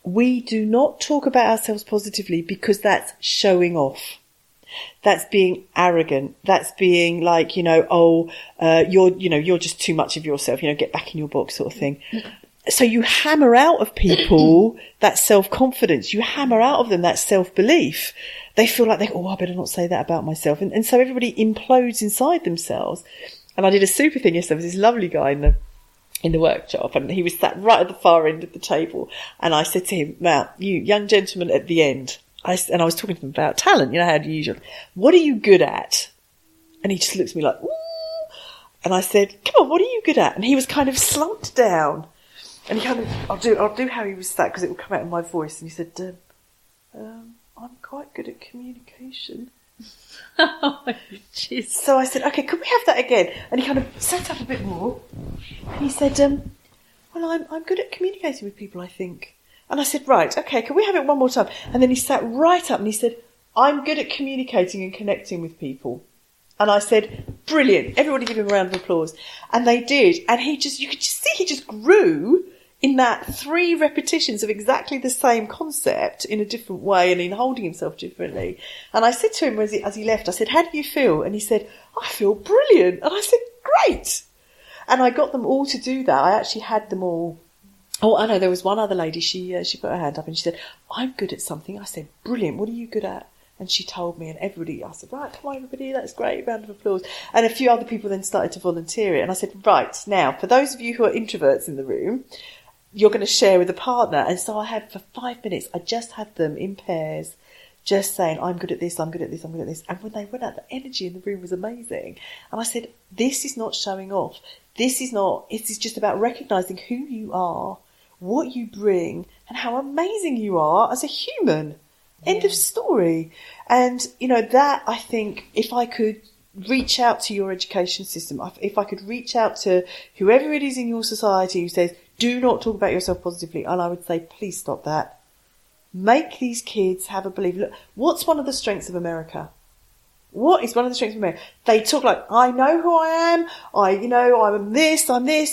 we do not talk about ourselves positively because that's showing off. That's being arrogant. That's being like, you're just too much of yourself, get back in your box sort of thing. So you hammer out of people that self-confidence. You hammer out of them that self-belief. They feel like I better not say that about myself. And so everybody implodes inside themselves. And I did a super thing yesterday. There was this lovely guy in the workshop, and he was sat right at the far end of the table. And I said to him, "Now, you young gentleman at the end," I was talking to him about talent, how do you usually, what are you good at? And he just looks at me like, ooh. And I said, come on, what are you good at? And he was kind of slumped down. And he kind of, I'll do how he was sat because it will come out in my voice. And he said, I'm quite good at communication. Oh, jeez. So I said, okay, could we have that again? And he kind of sat up a bit more. And he said, well, I'm good at communicating with people, I think. And I said, right, okay, can we have it one more time? And then he sat right up and he said, I'm good at communicating and connecting with people. And I said, brilliant. Everybody give him a round of applause. And they did. And you could just see he just grew in that 3 repetitions of exactly the same concept in a different way and in holding himself differently. And I said to him as he left, I said, how do you feel? And he said, I feel brilliant. And I said, great. And I got them all to do that. I actually had them all. Oh, I know, there was one other lady, she put her hand up and she said, I'm good at something. I said, brilliant, what are you good at? And she told me, and everybody, I said, right, come on everybody, that's great, round of applause. And a few other people then started to volunteer it. And I said, right, now, for those of you who are introverts in the room, you're going to share with a partner. And so I had, for 5 minutes, I just had them in pairs, just saying, I'm good at this, I'm good at this, I'm good at this. And when they went out, the energy in the room was amazing. And I said, this is not showing off. This is just about recognising who you are, what you bring, and how amazing you are as a human. End of story. And, that, I think, if I could reach out to your education system, if I could reach out to whoever it is in your society who says, do not talk about yourself positively, and I would say, please stop that. Make these kids have a belief. Look, what's one of the strengths of America? What is one of the strengths of America? They talk like, I know who I am. I'm this,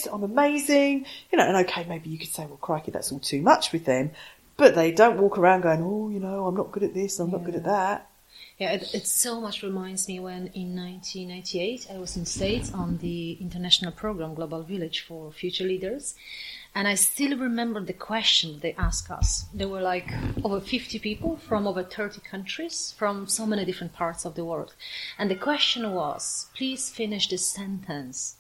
I'm amazing. And okay, maybe you could say, well, crikey, that's all too much with them. But they don't walk around going, I'm not good at this, I'm not good at that. Yeah, it so much reminds me when in 1998 I was in States on the international program Global Village for Future Leaders. And I still remember the question they asked us. There were like over 50 people from over 30 countries, from so many different parts of the world. And the question was, please finish this sentence.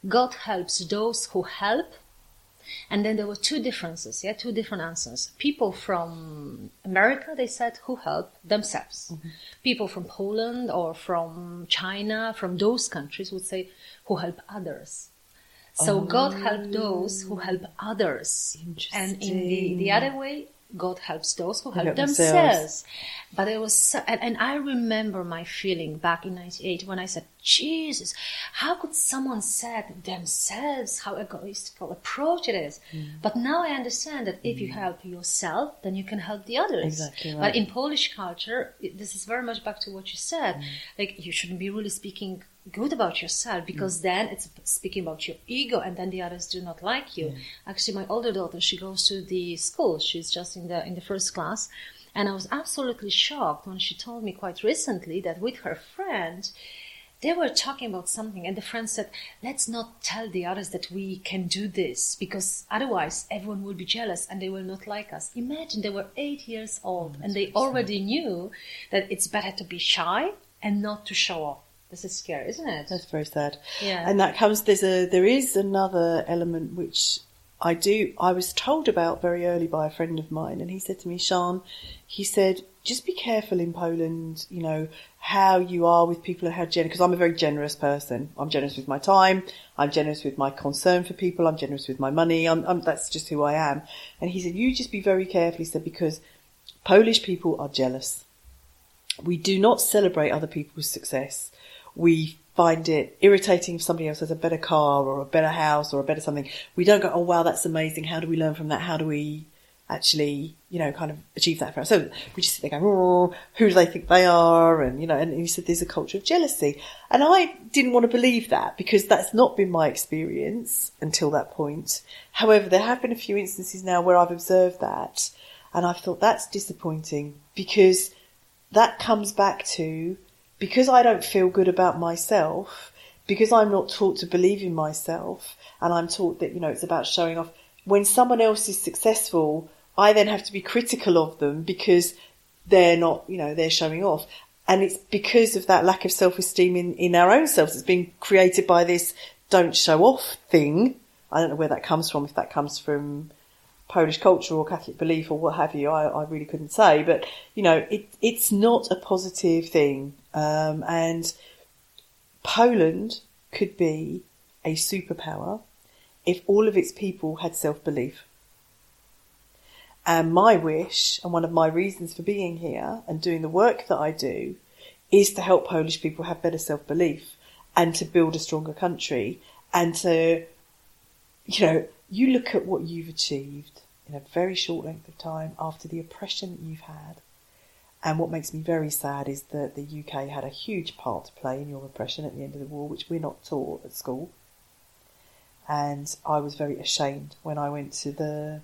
God helps those who help. And then there were two different answers. People from America, they said, who help themselves. Mm-hmm. People from Poland or from China, from those countries would say, who help others. So God helps those who help others. And in the other way, God helps those who help themselves. But it was and I remember my feeling back in 98 when I said, Jesus, how could someone say themselves, how egoistical approach it is? But now I understand that if you help yourself, then you can help the others. Exactly right. But in Polish culture, this is very much back to what you said. Like, you shouldn't be really speaking good about yourself, because then it's speaking about your ego, and then the others do not like you. Actually, my older daughter, she goes to the school. She's just in the first class. And I was absolutely shocked when she told me quite recently that with her friend, they were talking about something, and the friend said, let's not tell the others that we can do this, because otherwise everyone will be jealous and they will not like us. Imagine, they were 8 years old and they already knew that it's better to be shy and not to show off. This is scary, isn't it? That's very sad. Yeah. And that comes, there is another element which I was told about very early by a friend of mine, and he said to me, Sharne, he said, just be careful in Poland, how you are with people and how generous, because I'm a very generous person. I'm generous with my time. I'm generous with my concern for people. I'm generous with my money. That's just who I am. And he said, you just be very careful, he said, because Polish people are jealous. We do not celebrate other people's success. We find it irritating if somebody else has a better car or a better house or a better something. We don't go, oh, wow, that's amazing. How do we learn from that? How do we actually, kind of achieve that for ourselves? So we just sit there going, oh, who do they think they are? And, and he said there's a culture of jealousy. And I didn't want to believe that, because that's not been my experience until that point. However, there have been a few instances now where I've observed that. And I've thought that's disappointing, because that comes back to, because I don't feel good about myself, because I'm not taught to believe in myself, and I'm taught that, it's about showing off. When someone else is successful, I then have to be critical of them because they're not, they're showing off. And it's because of that lack of self-esteem in our own selves. It's been created by this don't show off thing. I don't know where that comes from, if that comes from Polish culture or Catholic belief or what have you. I really couldn't say. But, it's not a positive thing. And Poland could be a superpower if all of its people had self-belief. And my wish, and one of my reasons for being here and doing the work that I do, is to help Polish people have better self-belief and to build a stronger country, and to, you look at what you've achieved in a very short length of time after the oppression that you've had. And what makes me very sad is that the UK had a huge part to play in your oppression at the end of the war, which we're not taught at school. And I was very ashamed when I went to the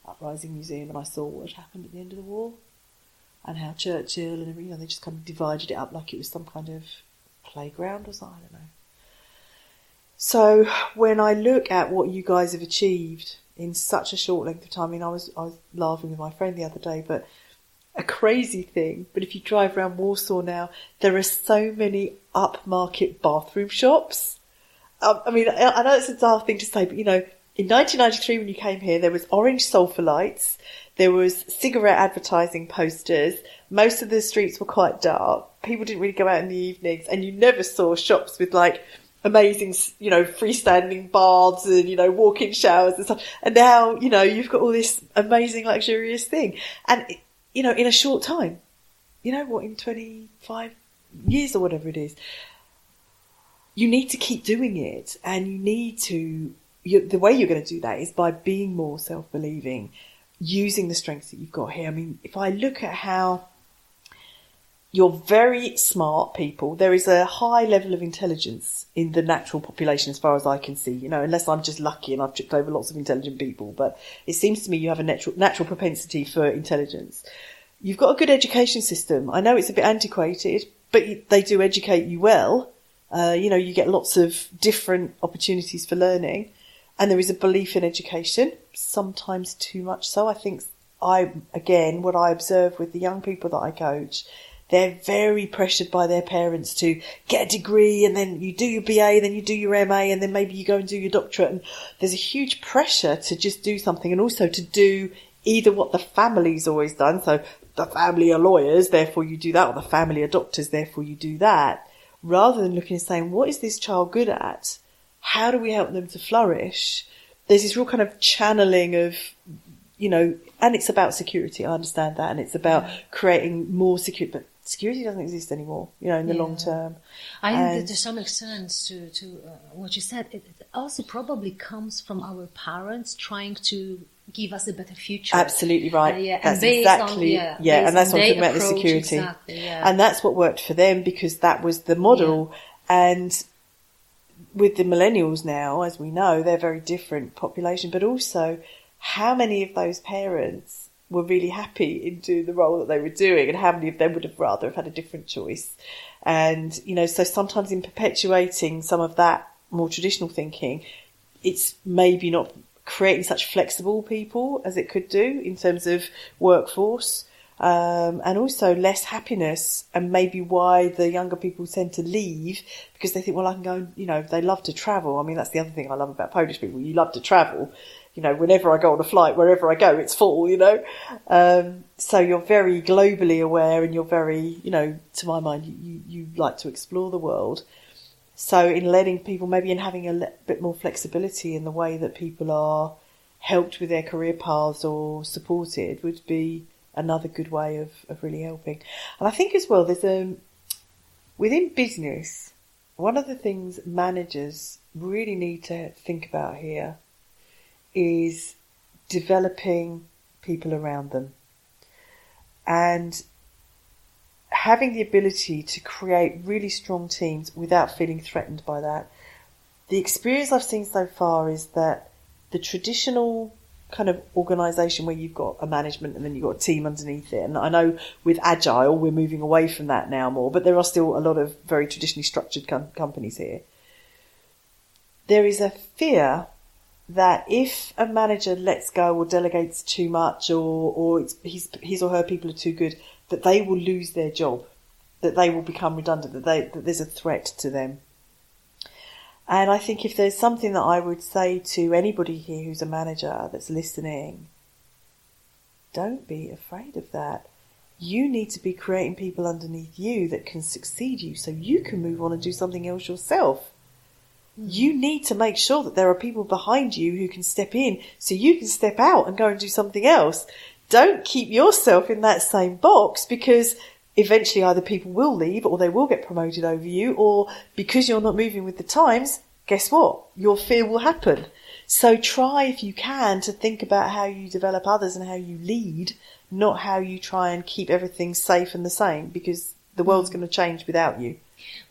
Uprising Museum and I saw what had happened at the end of the war, and how Churchill and everything, they just kind of divided it up like it was some kind of playground or something, I don't know. So when I look at what you guys have achieved in such a short length of time, I was laughing with my friend the other day, but a crazy thing, but if you drive around Warsaw now, there are so many upmarket bathroom shops. I know it's a daft thing to say, but in 1993 when you came here, there was orange sulphur lights, there was cigarette advertising posters, most of the streets were quite dark, people didn't really go out in the evenings, and you never saw shops with amazing, freestanding baths and, walk-in showers and stuff. And now, you've got all this amazing luxurious thing. And, in a short time, in 25 years or whatever it is, you need to keep doing it, and you need to, the way you're going to do that is by being more self-believing, using the strengths that you've got here. If I look at how you're very smart people, there is a high level of intelligence in the natural population as far as I can see, unless I'm just lucky and I've tripped over lots of intelligent people. But it seems to me you have a natural propensity for intelligence. You've got a good education system. I know it's a bit antiquated, but they do educate you well. You get lots of different opportunities for learning. And there is a belief in education, sometimes too much so. I think what I observe with the young people that I coach, they're very pressured by their parents to get a degree, and then you do your BA, then you do your MA, and then maybe you go and do your doctorate. And there's a huge pressure to just do something, and also to do either what the family's always done. So the family are lawyers, therefore you do that, or the family are doctors, therefore you do that, rather than looking and saying, what is this child good at? How do we help them to flourish? There's this real kind of channeling of, and it's about security. I understand that. And it's about creating more security, but security doesn't exist anymore, in the long term. I think that to some extent, to what you said, it also probably comes from our parents trying to give us a better future. Absolutely right. That's exactly, and that's what I'm talking about, the security. Exactly, And that's what worked for them, because that was the model. Yeah. And with the millennials now, as we know, they're a very different population, but also how many of those parents were really happy in doing the role that they were doing, and how many of them would have rather have had a different choice. And, so sometimes in perpetuating some of that more traditional thinking, it's maybe not creating such flexible people as it could do in terms of workforce, and also less happiness, and maybe why the younger people tend to leave, because they think, well, I can go, they love to travel. That's the other thing I love about Polish people. You love to travel. Whenever I go on a flight, wherever I go, it's full, So you're very globally aware, and you're very, to my mind, you like to explore the world. So in letting people, maybe in having a bit more flexibility in the way that people are helped with their career paths or supported, would be another good way of really helping. And I think as well, there's within business, one of the things managers really need to think about here is developing people around them and having the ability to create really strong teams without feeling threatened by that. The experience I've seen so far is that the traditional kind of organisation where you've got a management and then you've got a team underneath it. And I know with Agile, we're moving away from that now more, but there are still a lot of very traditionally structured companies here. There is a fear that if a manager lets go or delegates too much or his or her people are too good, that they will lose their job, that they will become redundant, that there's a threat to them. And I think if there's something that I would say to anybody here who's a manager that's listening, don't be afraid of that. You need to be creating people underneath you that can succeed you so you can move on and do something else yourself. You need to make sure that there are people behind you who can step in so you can step out and go and do something else. Don't keep yourself in that same box, because eventually either people will leave or they will get promoted over you, or because you're not moving with the times, guess what? Your fear will happen. So try, if you can, to think about how you develop others and how you lead, not how you try and keep everything safe and the same, because the world's going to change without you.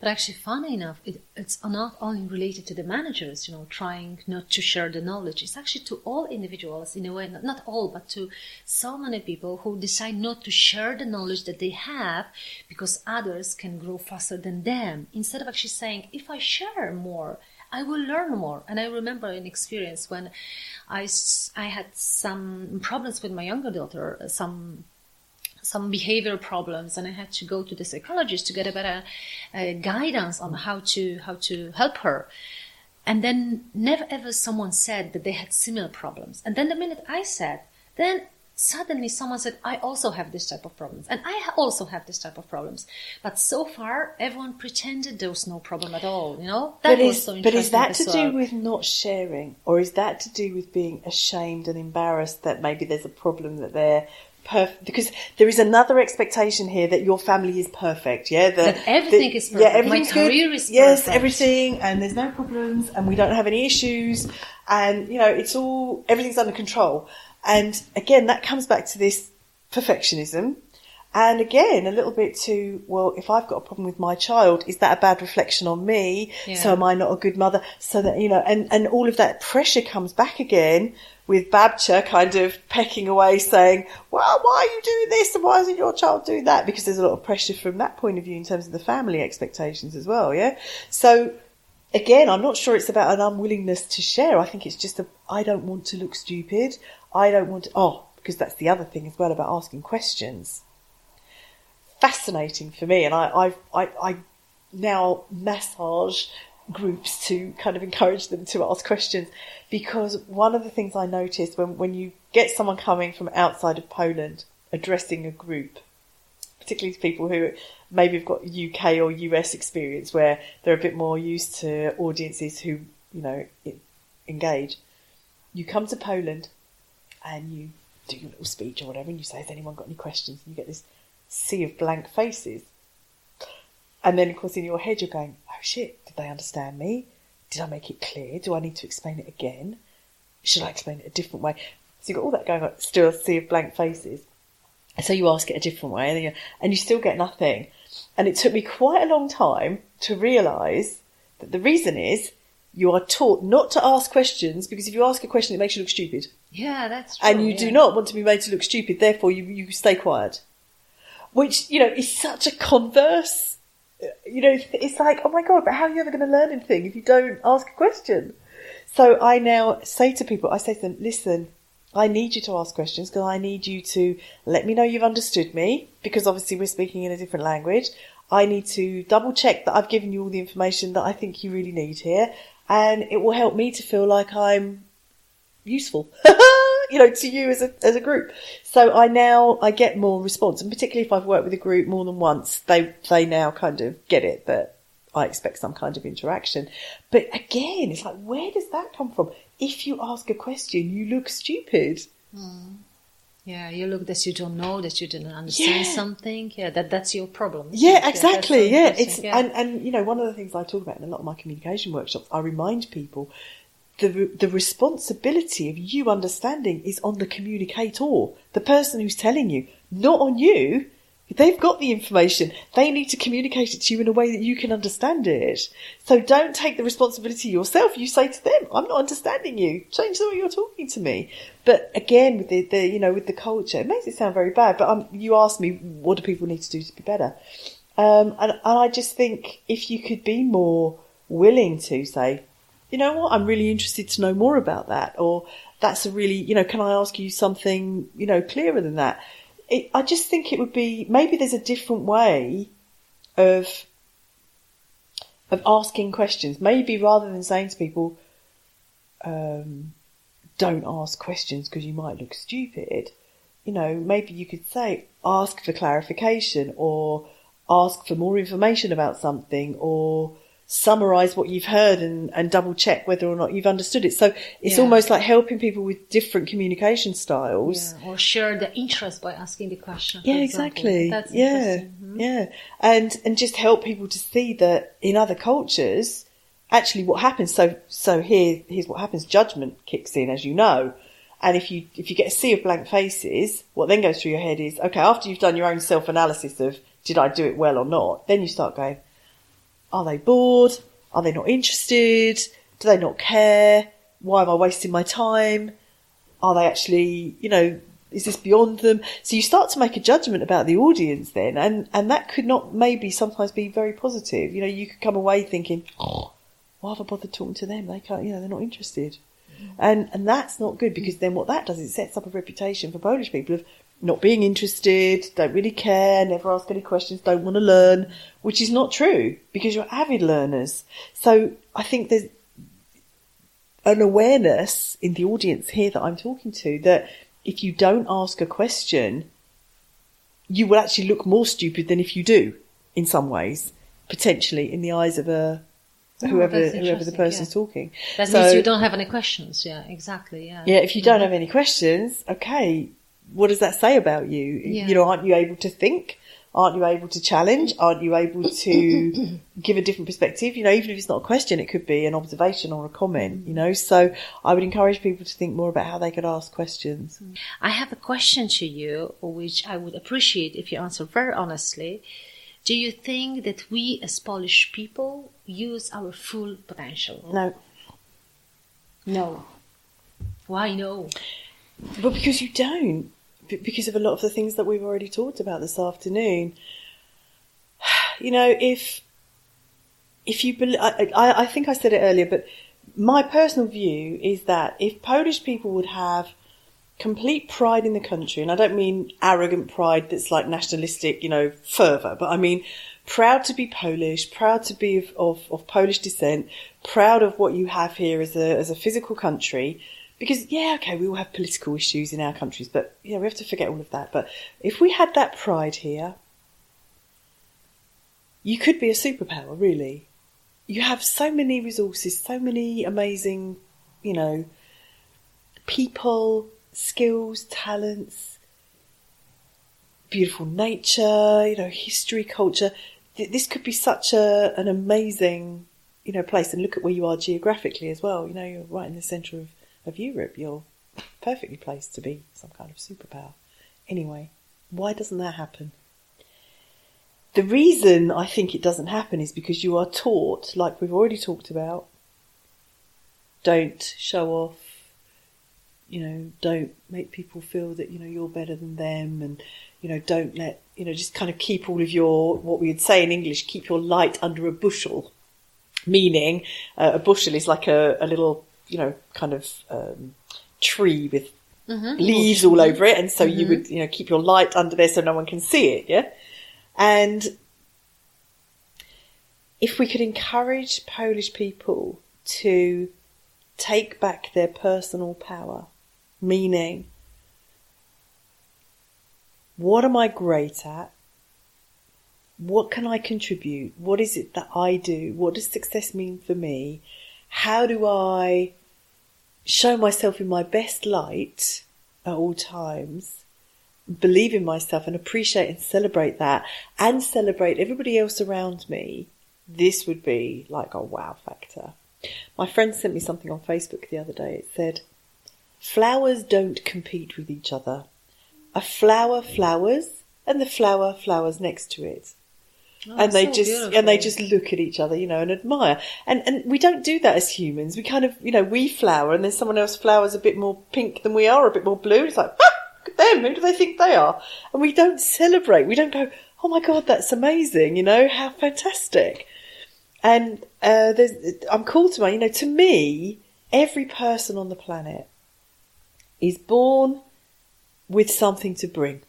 But actually, funny enough, it's not only related to the managers, trying not to share the knowledge. It's actually to all individuals, in a way, not all, but to so many people who decide not to share the knowledge that they have because others can grow faster than them. Instead of actually saying, if I share more, I will learn more. And I remember an experience when I had some problems with my younger daughter, some behavioral problems, and I had to go to the psychologist to get a better guidance on how to help her. And then never ever someone said that they had similar problems. And then the minute I said, then suddenly someone said, I also have this type of problems. And I also have this type of problems. But so far, everyone pretended there was no problem at all, That was so interesting. But is that to do with not sharing? Or is that to do with being ashamed and embarrassed that maybe there's a problem that they're perfect? Because there is another expectation here that your family is perfect, that everything is perfect. Yeah, everything's my career good. is perfect. Yes, everything, and there's no problems, and we don't have any issues, and it's all, everything's under control. And again, that comes back to this perfectionism, and again a little bit to, well, if I've got a problem with my child, is that a bad reflection on me? So am I not a good mother? So that and all of that pressure comes back again, with Babcha kind of pecking away saying, well, why are you doing this and why isn't your child doing that? Because there's a lot of pressure from that point of view in terms of the family expectations as well, So, again, I'm not sure it's about an unwillingness to share. I think it's just I don't want to look stupid. I don't want to, because that's the other thing as well about asking questions. Fascinating for me, and I now massage groups to kind of encourage them to ask questions, because one of the things I noticed when you get someone coming from outside of Poland addressing a group, particularly to people who maybe have got UK or US experience where they're a bit more used to audiences who, engage, you come to Poland and you do your little speech or whatever and you say, has anyone got any questions? And you get this sea of blank faces. And then, of course, in your head, you're going, oh, shit, did they understand me? Did I make it clear? Do I need to explain it again? Should I explain it a different way? So you've got all that going on, still a sea of blank faces. And so you ask it a different way, and you still get nothing. And it took me quite a long time to realise that the reason is you are taught not to ask questions, because if you ask a question, it makes you look stupid. Yeah, that's true. And you do not want to be made to look stupid, therefore you stay quiet. Which, is such a converse. It's like, oh my God, but how are you ever going to learn anything if you don't ask a question? So I now say to people, listen, I need you to ask questions because I need you to let me know you've understood me, because obviously we're speaking in a different language. I need to double check that I've given you all the information that I think you really need here, and it will help me to feel like I'm useful, to you as a group. So I get more response, and particularly if I've worked with a group more than once, they now kind of get it that I expect some kind of interaction. But again, it's like, where does that come from? If you ask a question, you look stupid. Yeah, you look that you don't know, that you didn't understand something. Yeah, that's your problem. Yeah, exactly. Yeah, and one of the things I talk about in a lot of my communication workshops, I remind people the responsibility of you understanding is on the communicator, the person who's telling you, not on you. They've got the information. They need to communicate it to you in a way that you can understand it. So don't take the responsibility yourself. You say to them, I'm not understanding you. Change the way you're talking to me. But again, with with the culture, it makes it sound very bad. But you asked me, what do people need to do to be better? And I just think if you could be more willing to say, you know what, I'm really interested to know more about that. Or that's a really, can I ask you something, clearer than that? I just think it would be, maybe there's a different way of asking questions. Maybe rather than saying to people, don't ask questions because you might look stupid, maybe you could say, ask for clarification, or ask for more information about something, or summarise what you've heard and double check whether or not you've understood it. So it's almost like helping people with different communication styles. Yeah, or share the interest by asking the question. Yeah, exactly. That's interesting. Mm-hmm. Yeah. And just help people to see that in other cultures, actually what happens, so here's what happens. Judgment kicks in, as you know. And if you get a sea of blank faces, what then goes through your head is, okay, after you've done your own self-analysis of did I do it well or not, then you start going, are they bored? Are they not interested? Do they not care? Why am I wasting my time? Are they actually, is this beyond them? So you start to make a judgment about the audience then, and that could not maybe sometimes be very positive. You could come away thinking, why have I bothered talking to them? They can't, they're not interested. And that's not good, because then what that does is it sets up a reputation for Polish people of not being interested, don't really care, never ask any questions, don't want to learn, which is not true, because you're avid learners. So I think there's an awareness in the audience here that I'm talking to that if you don't ask a question, you will actually look more stupid than if you do, in some ways, potentially, in the eyes of whoever the person's talking. That means you don't have any questions. Yeah, exactly. Yeah. Yeah, if you don't have any questions, okay, what does that say about you? Yeah. Aren't you able to think? Aren't you able to challenge? Aren't you able to give a different perspective? Even if it's not a question, it could be an observation or a comment, So I would encourage people to think more about how they could ask questions. I have a question to you, which I would appreciate if you answer very honestly. Do you think that we as Polish people use our full potential? No. No. Why no? Well, because you don't. Because of a lot of the things that we've already talked about this afternoon. If you believe, I think I said it earlier, but my personal view is that if Polish people would have complete pride in the country, and I don't mean arrogant pride that's like nationalistic, fervour, but I mean proud to be Polish, proud to be of Polish descent, proud of what you have here as a physical country. Because, we all have political issues in our countries, but, we have to forget all of that. But if we had that pride here, you could be a superpower, really. You have so many resources, so many amazing, people, skills, talents, beautiful nature, history, culture. This could be such an amazing, place. And look at where you are geographically as well. You're right in the centre of Europe. You're perfectly placed to be some kind of superpower. Anyway, why doesn't that happen? The reason I think it doesn't happen is because you are taught, like we've already talked about, don't show off, don't make people feel that, you're better than them, and, don't let, just kind of keep all of your, what we would say in English, keep your light under a bushel. Meaning, a bushel is like a little, kind of tree with leaves all over it. And so you would, keep your light under there so no one can see it, yeah? And if we could encourage Polish people to take back their personal power, meaning, what am I great at? What can I contribute? What is it that I do? What does success mean for me? How do I show myself in my best light at all times? Believe in myself and appreciate and celebrate that, and celebrate everybody else around me. This would be like a wow factor. My friend sent me something on Facebook the other day. It said, flowers don't compete with each other. A flower flowers and the flower flowers next to it. Oh, And they so just beautiful. and they just look at each other, you know, and admire. And we don't do that as humans. We kind of, you know, we flower, and then someone else flowers a bit more pink than we are, a bit more blue. It's like, ah, look at them. Who do they think they are? And we don't celebrate. We don't go, oh my God, that's amazing. You know, how fantastic. And I'm called to you know, to me, every person on the planet is born with something to bring.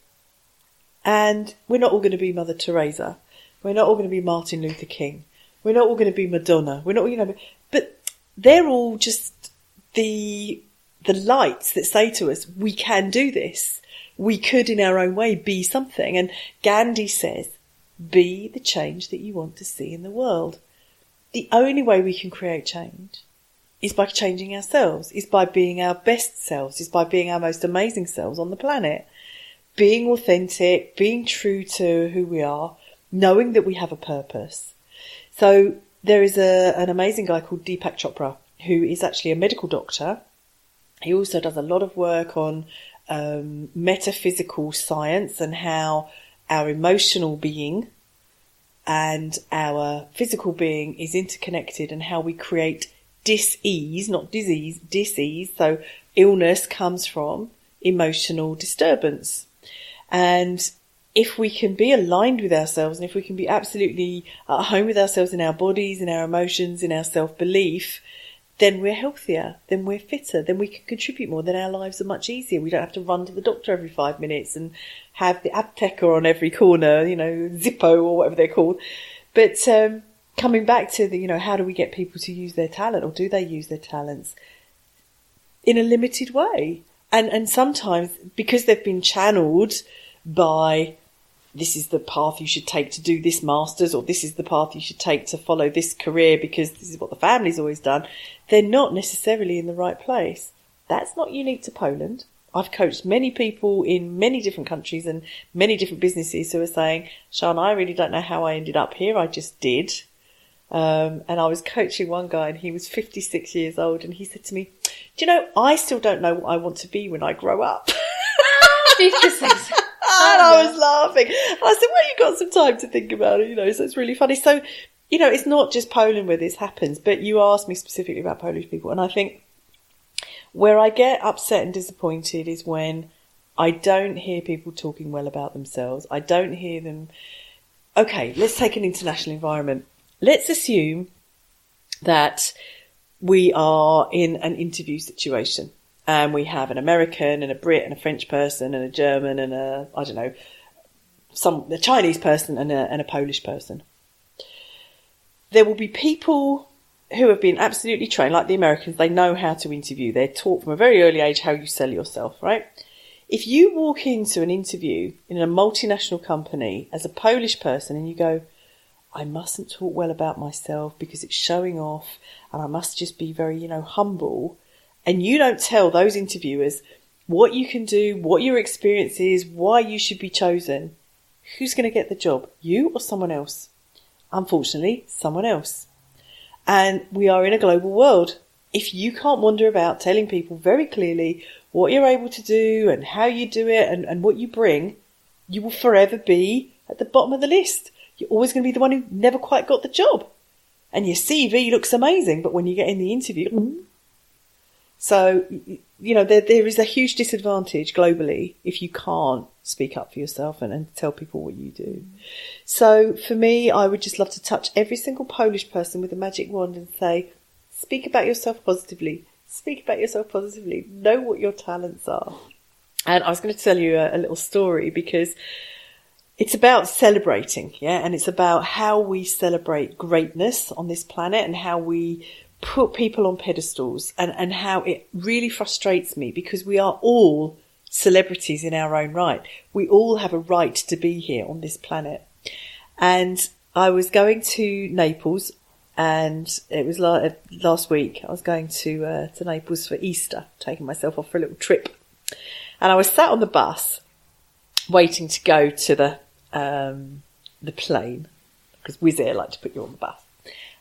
And we're not all going to be Mother Teresa. We're not all going to be Martin Luther King. We're not all going to be Madonna. We're not, you know, but they're all just the lights that say to us, we can do this. We could, in our own way, be something. And Gandhi says, be the change that you want to see in the world. The only way we can create change is by changing ourselves, is by being our best selves, is by being our most amazing selves on the planet. Being authentic, being true to who we are, knowing that we have a purpose. So there is an amazing guy called Deepak Chopra, who is actually a medical doctor. He also does a lot of work on metaphysical science and how our emotional being and our physical being is interconnected, and how we create dis-ease, not disease, dis-ease. So illness comes from emotional disturbance. And if we can be aligned with ourselves, and if we can be absolutely at home with ourselves in our bodies, in our emotions, in our self-belief, then we're healthier, then we're fitter, then we can contribute more, then our lives are much easier. We don't have to run to the doctor every 5 minutes and have the apteker on every corner, you know, Zippo or whatever they're called. But coming back to the, you know, how do we get people to use their talent, or do they use their talents in a limited way? And sometimes because they've been channeled by, this is the path you should take to do this master's, or this is the path you should take to follow this career because this is what the family's always done, they're not necessarily in the right place. That's not unique to Poland. I've coached many people in many different countries and many different businesses who are saying, Sharne, I really don't know how I ended up here. I just did. And I was coaching one guy, and he was 56 years old, and he said to me, do you know, I still don't know what I want to be when I grow up. 56. And I was laughing. And I said, well, you've got some time to think about it, you know, so it's really funny. So, you know, it's not just Poland where this happens, but you asked me specifically about Polish people. And I think where I get upset and disappointed is when I don't hear people talking well about themselves. I don't hear them. Okay, let's take an international environment. Let's assume that we are in an interview situation. And we have an American and a Brit and a French person and a German and a Chinese person and a Polish person. There will be people who have been absolutely trained, like the Americans. They know how to interview. They're taught from a very early age how you sell yourself, right? If you walk into an interview in a multinational company as a Polish person and you go, I mustn't talk well about myself because it's showing off, and I must just be very, you know, humble. And you don't tell those interviewers what you can do, what your experience is, why you should be chosen. Who's going to get the job? You or someone else? Unfortunately, someone else. And we are in a global world. If you can't wander about telling people very clearly what you're able to do and how you do it and what you bring, you will forever be at the bottom of the list. You're always going to be the one who never quite got the job. And your CV looks amazing, but when you get in the interview... So, you know, there is a huge disadvantage globally if you can't speak up for yourself and tell people what you do. So for me, I would just love to touch every single Polish person with a magic wand and say, speak about yourself positively. Speak about yourself positively. Know what your talents are. And I was going to tell you a little story because it's about celebrating, yeah? And it's about how we celebrate greatness on this planet and how we put people on pedestals, and how it really frustrates me because we are all celebrities in our own right. We all have a right to be here on this planet. And I was going to Naples, and it was last week. I was going to Naples for Easter, taking myself off for a little trip. And I was sat on the bus waiting to go to the plane, because Wizz Air like to put you on the bus.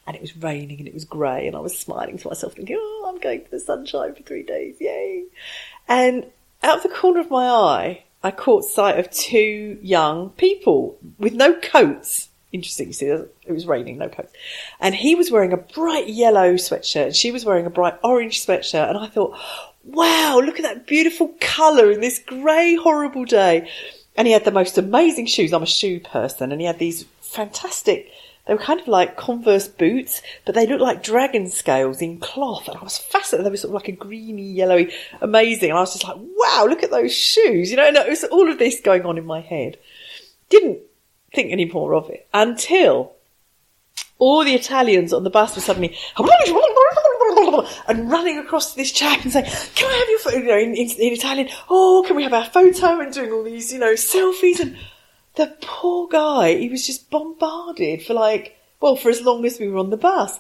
And it was raining and it was grey, and I was smiling to myself thinking, oh, I'm going to the sunshine for 3 days, yay. And out of the corner of my eye, I caught sight of two young people with no coats. Interesting, you see, it was raining, no coats. And he was wearing a bright yellow sweatshirt and she was wearing a bright orange sweatshirt. And I thought, wow, look at that beautiful colour in this grey, horrible day. And he had the most amazing shoes. I'm a shoe person. And he had these fantastic, they were kind of like Converse boots, but they looked like dragon scales in cloth. And I was fascinated. They were sort of like a greeny, yellowy, amazing. And I was just like, wow, look at those shoes. You know, and it was all of this going on in my head. Didn't think any more of it until all the Italians on the bus were suddenly and running across to this chap and saying, can I have your photo, you know, in Italian, oh, can we have our photo, and doing all these, you know, selfies. And the poor guy, he was just bombarded for as long as we were on the bus.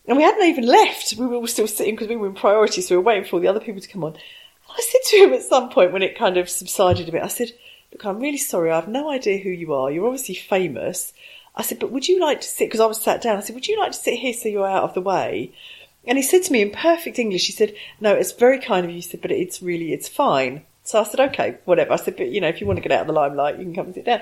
And we hadn't even left. We were still sitting because we were in priority, so we were waiting for all the other people to come on. And I said to him at some point when it kind of subsided a bit, I said, look, I'm really sorry, I have no idea who you are. You're obviously famous. I said, but would you like to sit, because I was sat down, I said, would you like to sit here so you're out of the way? And he said to me in perfect English, he said, no, it's very kind of you, he said, but it's fine. So I said, okay, whatever. I said, but, you know, if you want to get out of the limelight, you can come and sit down.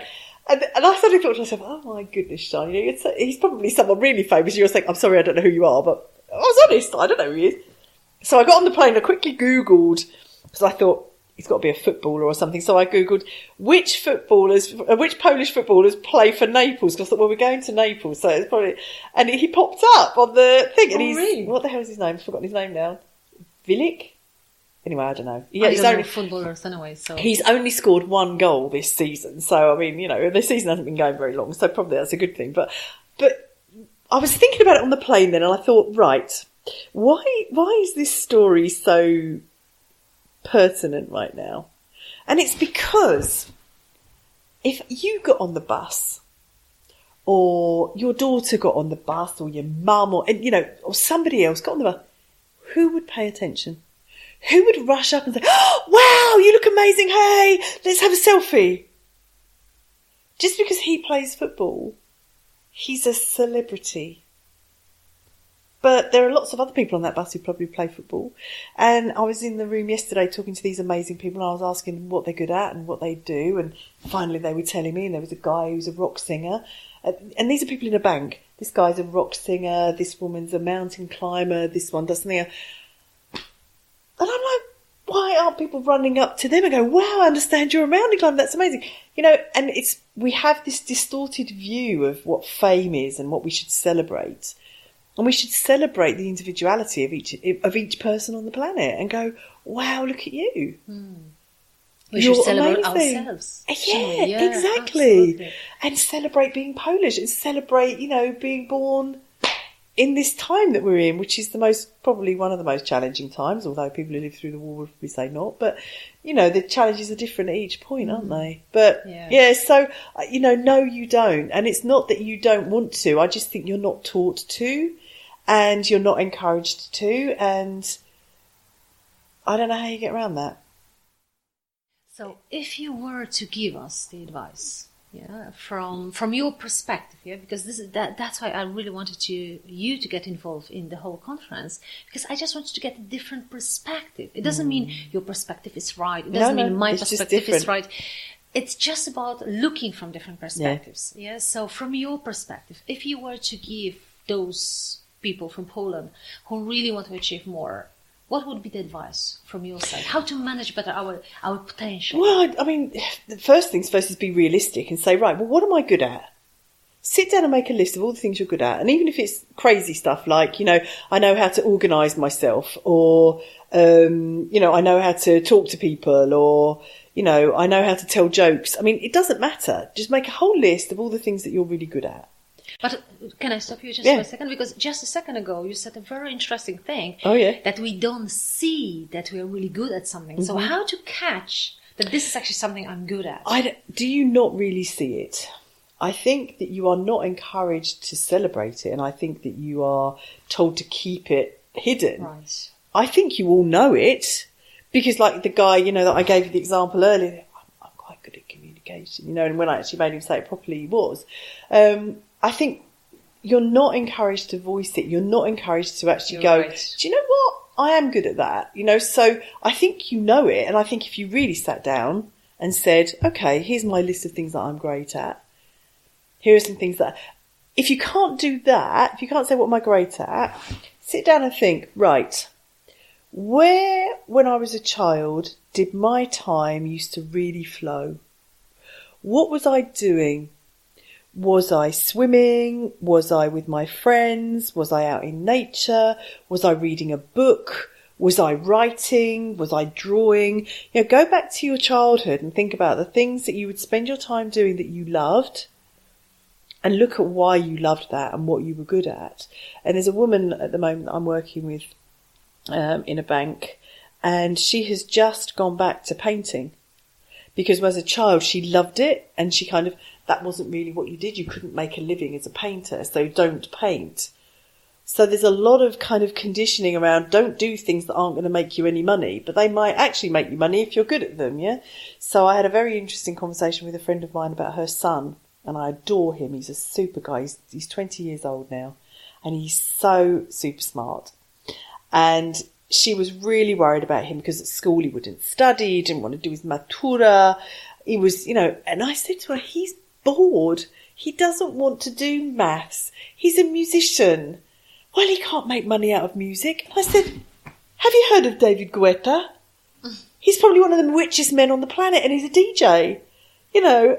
And I suddenly thought to myself, oh my goodness, Sharne, you know, he's probably someone really famous. You're saying, I'm sorry, I don't know who you are, but I was honest, I don't know who he is. So I got on the plane, I quickly Googled, because I thought, he's got to be a footballer or something. So I Googled which Polish footballers play for Naples. Because I thought, well, we're going to Naples. So it's probably, and he popped up on the thing. And really? What the hell is his name? I've forgotten his name now. Vilik? Anyway, I don't know. Yeah, he's only footballers anyway. So he's only scored one goal this season. So, I mean, you know, the season hasn't been going very long. So probably that's a good thing. But I was thinking about it on the plane then. And I thought, right, why is this story so pertinent right now? And it's because if you got on the bus, or your daughter got on the bus, or your mum, or somebody else got on the bus, who would pay attention? Who would rush up and say, oh, wow, you look amazing, hey, let's have a selfie? Just because he plays football, he's a celebrity. But there are lots of other people on that bus who probably play football. And I was in the room yesterday talking to these amazing people, and I was asking them what they're good at and what they do. And finally they were telling me, and there was a guy who's a rock singer. And these are people in a bank. This guy's a rock singer, this woman's a mountain climber, this one does something else. And I'm like, why aren't people running up to them and go, wow, I understand you're a mountain climber, that's amazing. You know, and we have this distorted view of what fame is and what we should celebrate. And we should celebrate the individuality of each person on the planet and go, wow, look at you. We should celebrate ourselves. Yeah, exactly. Absolutely. And celebrate being Polish and celebrate, you know, being born in this time that we're in, which is probably one of the most challenging times, although people who live through the war would probably say not. But, you know, the challenges are different at each point, aren't they? But, so, you know, no, you don't. And it's not that you don't want to. I just think you're not taught to, and you're not encouraged to, and I don't know how you get around that. So if you were to give us the advice, from your perspective, because that's why I really wanted you to get involved in the whole conference, because I just wanted to get a different perspective. It doesn't mean your perspective is right. It doesn't mean my perspective is right. It's just about looking from different perspectives. Yeah. So from your perspective, if you were to give those people from Poland who really want to achieve more, what would be the advice from your side? How to manage better our potential? Well, I mean, the first things first is be realistic and say, right, well, what am I good at? Sit down and make a list of all the things you're good at. And even if it's crazy stuff like, you know, I know how to organise myself, or, you know, I know how to talk to people, or, you know, I know how to tell jokes. I mean, it doesn't matter. Just make a whole list of all the things that you're really good at. But can I stop you just for a second? Because just a second ago, you said a very interesting thing. Oh, yeah. That we don't see that we are really good at something. Mm-hmm. So how to catch that this is actually something I'm good at? Do you not really see it? I think that you are not encouraged to celebrate it. And I think that you are told to keep it hidden. Right. I think you all know it. Because like the guy, you know, that I gave you the example earlier, I'm quite good at communication, you know, and when I actually made him say it properly, he was. I think you're not encouraged to voice it. You're not encouraged to actually go, do you know what? I am good at that. You know, so I think you know it. And I think if you really sat down and said, okay, here's my list of things that I'm great at. Here are some things that, if you can't do that, if you can't say what am I great at, sit down and think, right, where, when I was a child, did my time used to really flow? What was I doing? Was I swimming? Was I with my friends? Was I out in nature? Was I reading a book? Was I writing? Was I drawing? You know, go back to your childhood and think about the things that you would spend your time doing that you loved, and look at why you loved that and what you were good at. And there's a woman at the moment that I'm working with in a bank, and she has just gone back to painting because as a child she loved it, and she kind of, that wasn't really what you did. You couldn't make a living as a painter, so don't paint. So there's a lot of kind of conditioning around, don't do things that aren't going to make you any money, but they might actually make you money if you're good at them, yeah? So I had a very interesting conversation with a friend of mine about her son, and I adore him. He's a super guy. He's 20 years old now, and he's so super smart. And she was really worried about him because at school he wouldn't study, he didn't want to do his matura. He was, you know, and I said to her, he's bored. He doesn't want to do maths. He's a musician. Well, he can't make money out of music. And I said, have you heard of David Guetta? He's probably one of the richest men on the planet, and he's a DJ. You know,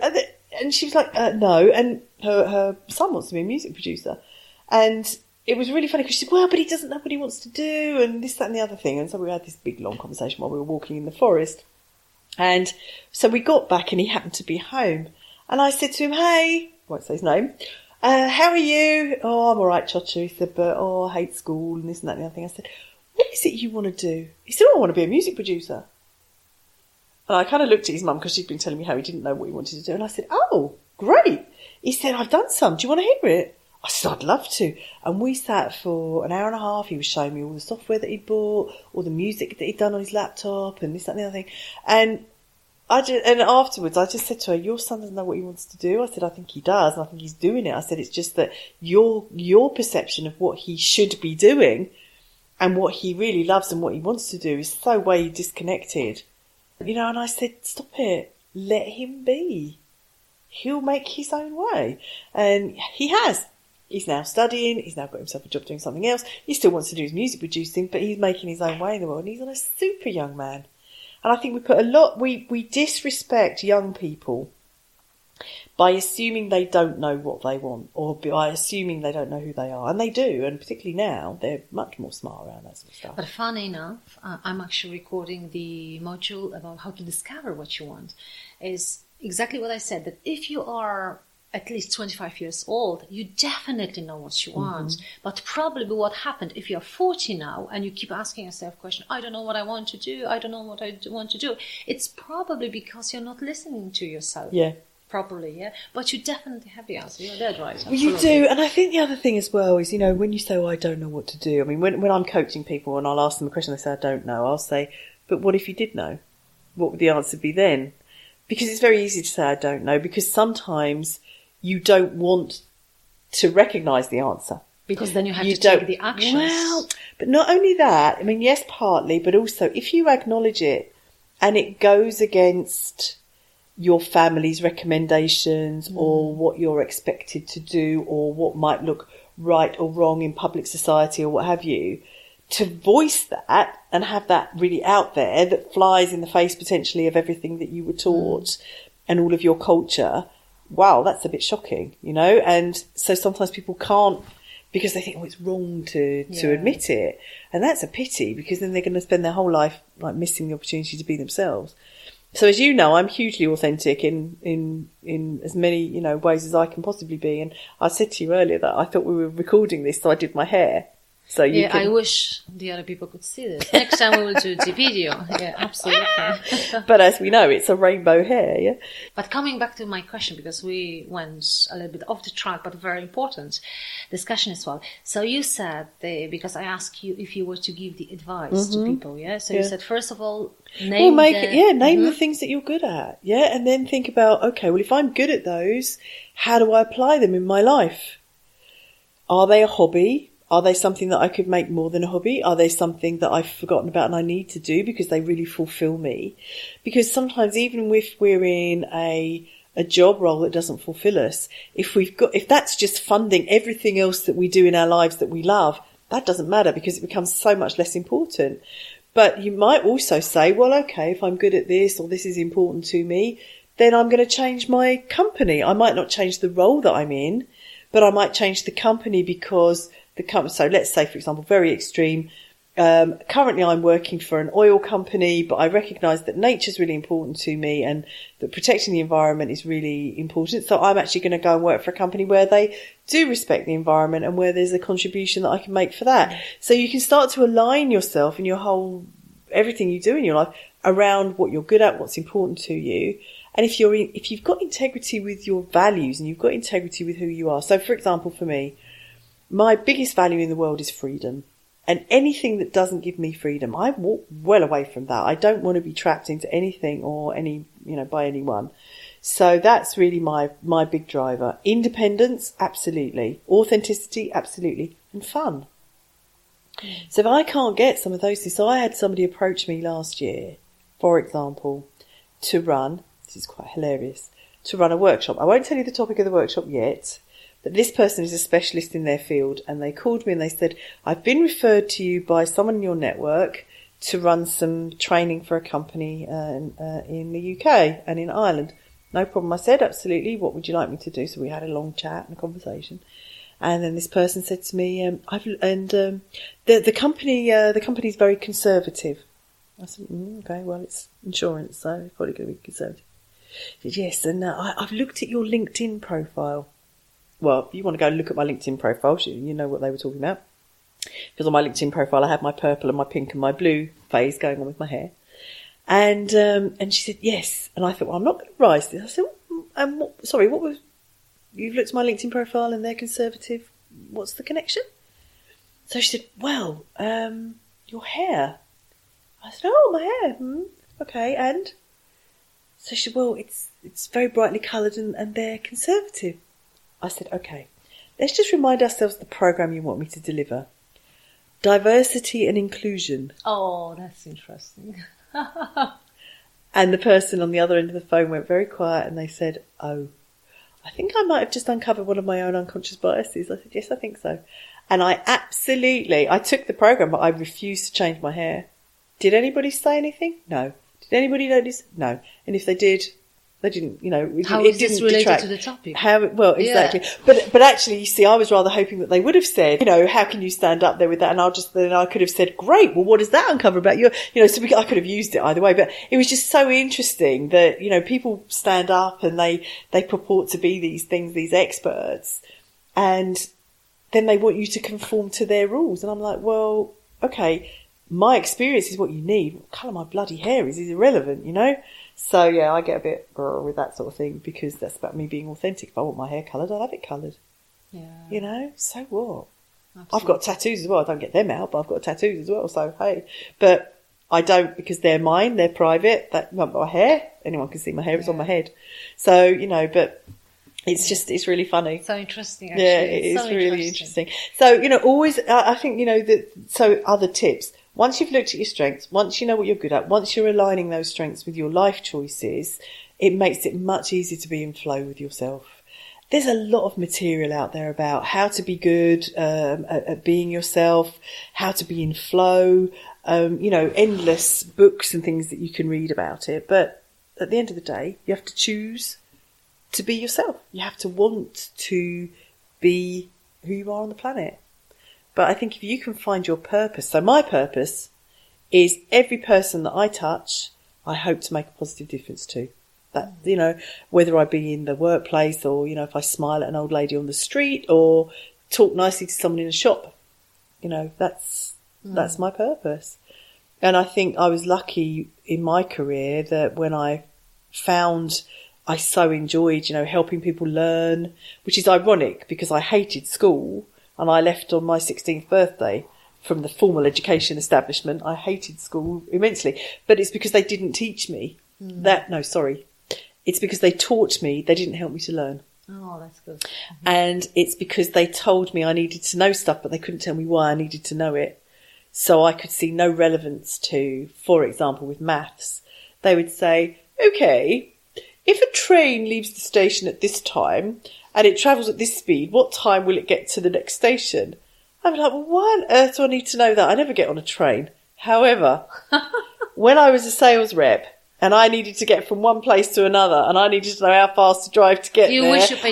and she was like, no. And her son wants to be a music producer. And it was really funny because she said, well, but he doesn't know what he wants to do, and this, that and the other thing. And so we had this big, long conversation while we were walking in the forest. And so we got back and he happened to be home. And I said to him, hey, I won't say his name, how are you? Oh, I'm all right, Chocha. He said, but, I hate school and this and that and the other thing. I said, what is it you want to do? He said, I want to be a music producer. And I kind of looked at his mum because she'd been telling me how he didn't know what he wanted to do. And I said, oh, great. He said, I've done some. Do you want to hear it? I said, I'd love to. And we sat for an hour and a half. He was showing me all the software that he'd bought, all the music that he'd done on his laptop and this, that and the other thing. And afterwards, I just said to her, your son doesn't know what he wants to do. I said, I think he does, and I think he's doing it. I said, it's just that your perception of what he should be doing and what he really loves and what he wants to do is so way disconnected. You know, and I said, stop it. Let him be. He'll make his own way. And he has. He's now studying. He's now got himself a job doing something else. He still wants to do his music producing, but he's making his own way in the world. And he's a super young man. And I think we disrespect young people by assuming they don't know what they want, or by assuming they don't know who they are. And they do, and particularly now, they're much more smart around that sort of stuff. But funny enough, I'm actually recording the module about how to discover what you want. Is exactly what I said, that if you are at least 25 years old, you definitely know what you want. Mm-hmm. But probably what happened if you're 40 now and you keep asking yourself the question, I don't know what I want to do, I don't know what I want to do. It's probably because you're not listening to yourself. Yeah. Properly, yeah. But you definitely have the answer. You're dead right. Absolutely. Well, you do. And I think the other thing as well is, you know, when you say, I don't know what to do. I mean, when I'm coaching people and I'll ask them a question, they say, I don't know. I'll say, but what if you did know? What would the answer be then? Because it's very easy to say, I don't know, because sometimes you don't want to recognise the answer. Because then you have to take the actions. Well, but not only that, I mean, yes, partly, but also if you acknowledge it and it goes against your family's recommendations or what you're expected to do or what might look right or wrong in public society or what have you, to voice that and have that really out there that flies in the face potentially of everything that you were taught and all of your culture, wow, that's a bit shocking, you know? And so sometimes people can't, because they think, it's wrong to admit it. And that's a pity, because then they're going to spend their whole life like missing the opportunity to be themselves. So as you know, I'm hugely authentic in as many, you know, ways as I can possibly be. And I said to you earlier that I thought we were recording this, so I did my hair. So you can... I wish the other people could see this. Next time we will do the video. Yeah, absolutely. But as we know, it's a rainbow hair, yeah? But coming back to my question, because we went a little bit off the track, but very important discussion as well. So you said, because I asked you if you were to give the advice to people, yeah? So you said, first of all, name the things that you're good at, yeah? And then think about, okay, well, if I'm good at those, how do I apply them in my life? Are they a hobby? Are they something that I could make more than a hobby? Are they something that I've forgotten about and I need to do because they really fulfill me? Because sometimes even if we're in a job role that doesn't fulfill us, if that's just funding everything else that we do in our lives that we love, that doesn't matter because it becomes so much less important. But you might also say, well, okay, if I'm good at this or this is important to me, then I'm going to change my company. I might not change the role that I'm in, but I might change the company because so let's say, for example, very extreme. Currently I'm working for an oil company, but I recognise that nature's really important to me and that protecting the environment is really important. So I'm actually going to go and work for a company where they do respect the environment and where there's a contribution that I can make for that. So you can start to align yourself and everything you do in your life around what you're good at, what's important to you. And if you've got integrity with your values and you've got integrity with who you are. So for example, for me, my biggest value in the world is freedom. And anything that doesn't give me freedom, I walk well away from that. I don't want to be trapped into anything or by anyone. So that's really my big driver. Independence, absolutely. Authenticity, absolutely. And fun. So if I can't get some of those things, so I had somebody approach me last year, for example, this is quite hilarious, to run a workshop. I won't tell you the topic of the workshop yet, but this person is a specialist in their field, and they called me and they said, I've been referred to you by someone in your network to run some training for a company in the UK and in Ireland. No problem. I said, absolutely. What would you like me to do? So we had a long chat and a conversation. And then this person said to me, the company is very conservative. I said, okay, well, it's insurance, so it's probably going to be conservative. He said, yes, and I've looked at your LinkedIn profile. Well, if you want to go look at my LinkedIn profile, you know what they were talking about. Because on my LinkedIn profile, I had my purple and my pink and my blue phase going on with my hair. And she said, yes. And I thought, well, I'm not going to rise this. I said, you've looked at my LinkedIn profile and they're conservative. What's the connection? So she said, well, your hair. I said, oh, my hair. Okay, and? So she said, well, it's very brightly coloured and they're conservative. I said, okay, let's just remind ourselves the program you want me to deliver. Diversity and inclusion. Oh, that's interesting. And the person on the other end of the phone went very quiet and they said, oh, I think I might have just uncovered one of my own unconscious biases. I said, yes, I think so. And I took the program, but I refused to change my hair. Did anybody say anything? No. Did anybody notice? No. And if they did, they didn't, How it is this didn't related detract. to the topic? Well, exactly. Yeah. But actually, you see, I was rather hoping that they would have said, how can you stand up there with that? And then I could have said, great, well, what does that uncover about you? So I could have used it either way, but it was just so interesting that, people stand up and they purport to be these things, these experts, and then they want you to conform to their rules. And I'm like, well, okay, my experience is what you need. What colour my bloody hair is irrelevant, So, yeah, I get a bit with that sort of thing because that's about me being authentic. If I want my hair coloured, I'll have it coloured. Yeah. So what? Absolutely. I've got tattoos as well. I don't get them out, but I've got tattoos as well. So, hey. But I don't because they're mine. They're private. My hair, anyone can see my hair. It's on my head. So, but it's really funny. So interesting, actually. Yeah, it is really interesting. So, always, I think, so other tips. Once you've looked at your strengths, once you know what you're good at, once you're aligning those strengths with your life choices, it makes it much easier to be in flow with yourself. There's a lot of material out there about how to be good at being yourself, how to be in flow, endless books and things that you can read about it. But at the end of the day, you have to choose to be yourself. You have to want to be who you are on the planet. But I think if you can find your purpose, so my purpose is every person that I touch, I hope to make a positive difference to. That, whether I be in the workplace or, if I smile at an old lady on the street or talk nicely to someone in a shop, that's my purpose. And I think I was lucky in my career that when I found I so enjoyed, helping people learn, which is ironic because I hated school. And I left on my 16th birthday from the formal education establishment. I hated school immensely. But it's because they didn't teach me It's because they taught me. They didn't help me to learn. Oh, that's good. And it's because they told me I needed to know stuff, but they couldn't tell me why I needed to know it. So I could see no relevance to, for example, with maths. They would say, okay, if a train leaves the station at this time and it travels at this speed, what time will it get to the next station? I'm like, well, why on earth do I need to know that? I never get on a train. However, when I was a sales rep and I needed to get from one place to another and I needed to know how fast to drive to get there,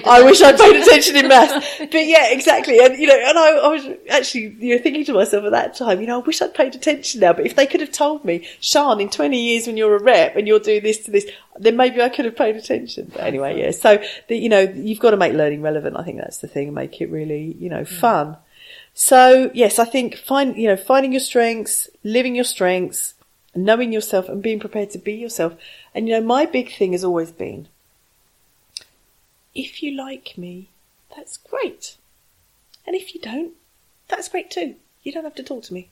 I wish I'd paid attention in maths. But yeah, exactly. And, and I was actually, thinking to myself at that time, I wish I'd paid attention now. But if they could have told me, Sharne, in 20 years when you're a rep and you're doing this to this, then maybe I could have paid attention. But anyway, yeah. So, you've got to make learning relevant. I think that's the thing, and make it really, fun. So yes, I think finding your strengths, living your strengths, knowing yourself and being prepared to be yourself. And my big thing has always been, if you like me, that's great. And if you don't, that's great too. You don't have to talk to me.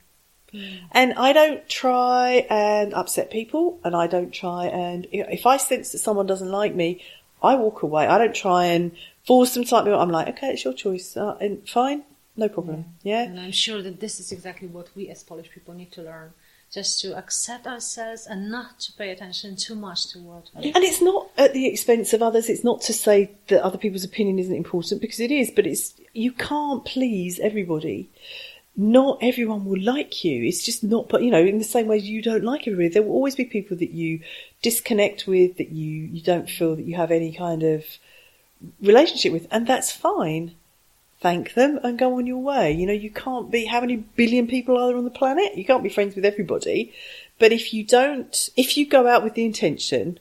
And I don't try and upset people, and I don't try and, if I sense that someone doesn't like me, I walk away. I don't try and force them to like me. I'm like, okay, it's your choice. And fine. No problem. Yeah. And I'm sure that this is exactly what we as Polish people need to learn. Just to accept ourselves and not to pay attention too much to what. And it's not at the expense of others. It's not to say that other people's opinion isn't important, because it is, but you can't please everybody. Not everyone will like you. It's just not, but in the same way you don't like everybody, there will always be people that you disconnect with, that you don't feel that you have any kind of relationship with, and that's fine. Thank them and go on your way. You can't be, how many billion people are there on the planet? You can't be friends with everybody. But if you go out with the intention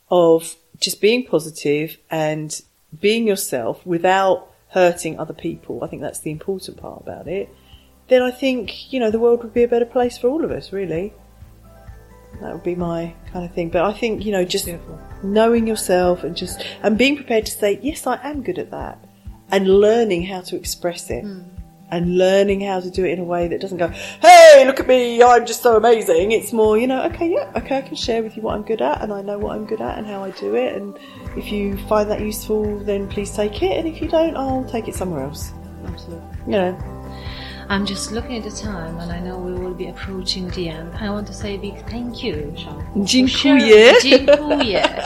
of just being positive and being yourself without hurting other people, I think that's the important part about it, then I think, the world would be a better place for all of us, really. That would be my kind of thing. But I think, just knowing yourself and being prepared to say, yes, I am good at that. And learning how to express it. And learning how to do it in a way that doesn't go, hey, look at me, I'm just so amazing. It's more, okay, I can share with you what I'm good at, and I know what I'm good at and how I do it. And if you find that useful, then please take it. And if you don't, I'll take it somewhere else. Absolutely. I'm just looking at the time, and I know we will be approaching the end. I want to say a big thank you, Sharne. Dziękuję.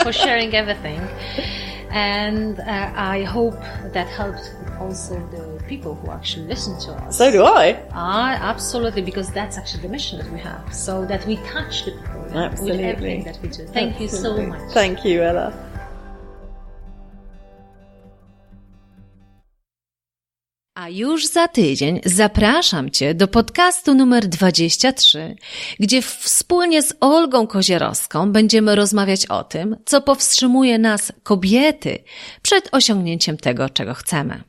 For sharing everything. And I hope that helped also the people who actually listen to us. So do I. Absolutely, because that's actually the mission that we have, so that we touch the people with everything that we do. Thank you so much. Thank you, Ella. A już za tydzień zapraszam Cię do podcastu numer 23, gdzie wspólnie z Olgą Kozierowską będziemy rozmawiać o tym, co powstrzymuje nas, kobiety, przed osiągnięciem tego, czego chcemy.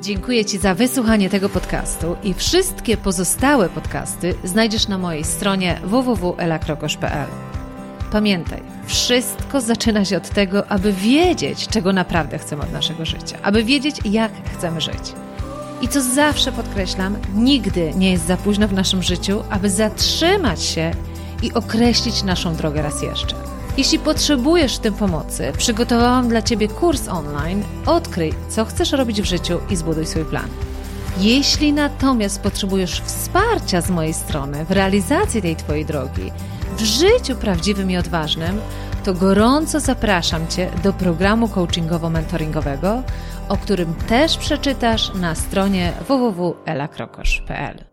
Dziękuję Ci za wysłuchanie tego podcastu i wszystkie pozostałe podcasty znajdziesz na mojej stronie www.elakrokosz.pl. Pamiętaj, wszystko zaczyna się od tego, aby wiedzieć, czego naprawdę chcemy od naszego życia, aby wiedzieć, jak chcemy żyć. I co zawsze podkreślam, nigdy nie jest za późno w naszym życiu, aby zatrzymać się i określić naszą drogę raz jeszcze. Jeśli potrzebujesz w tym pomocy, przygotowałam dla Ciebie kurs online Odkryj, co chcesz robić w życiu i zbuduj swój plan. Jeśli natomiast potrzebujesz wsparcia z mojej strony w realizacji tej Twojej drogi, w życiu prawdziwym i odważnym, to gorąco zapraszam Cię do programu coachingowo-mentoringowego, o którym też przeczytasz na stronie www.elakrokosz.pl.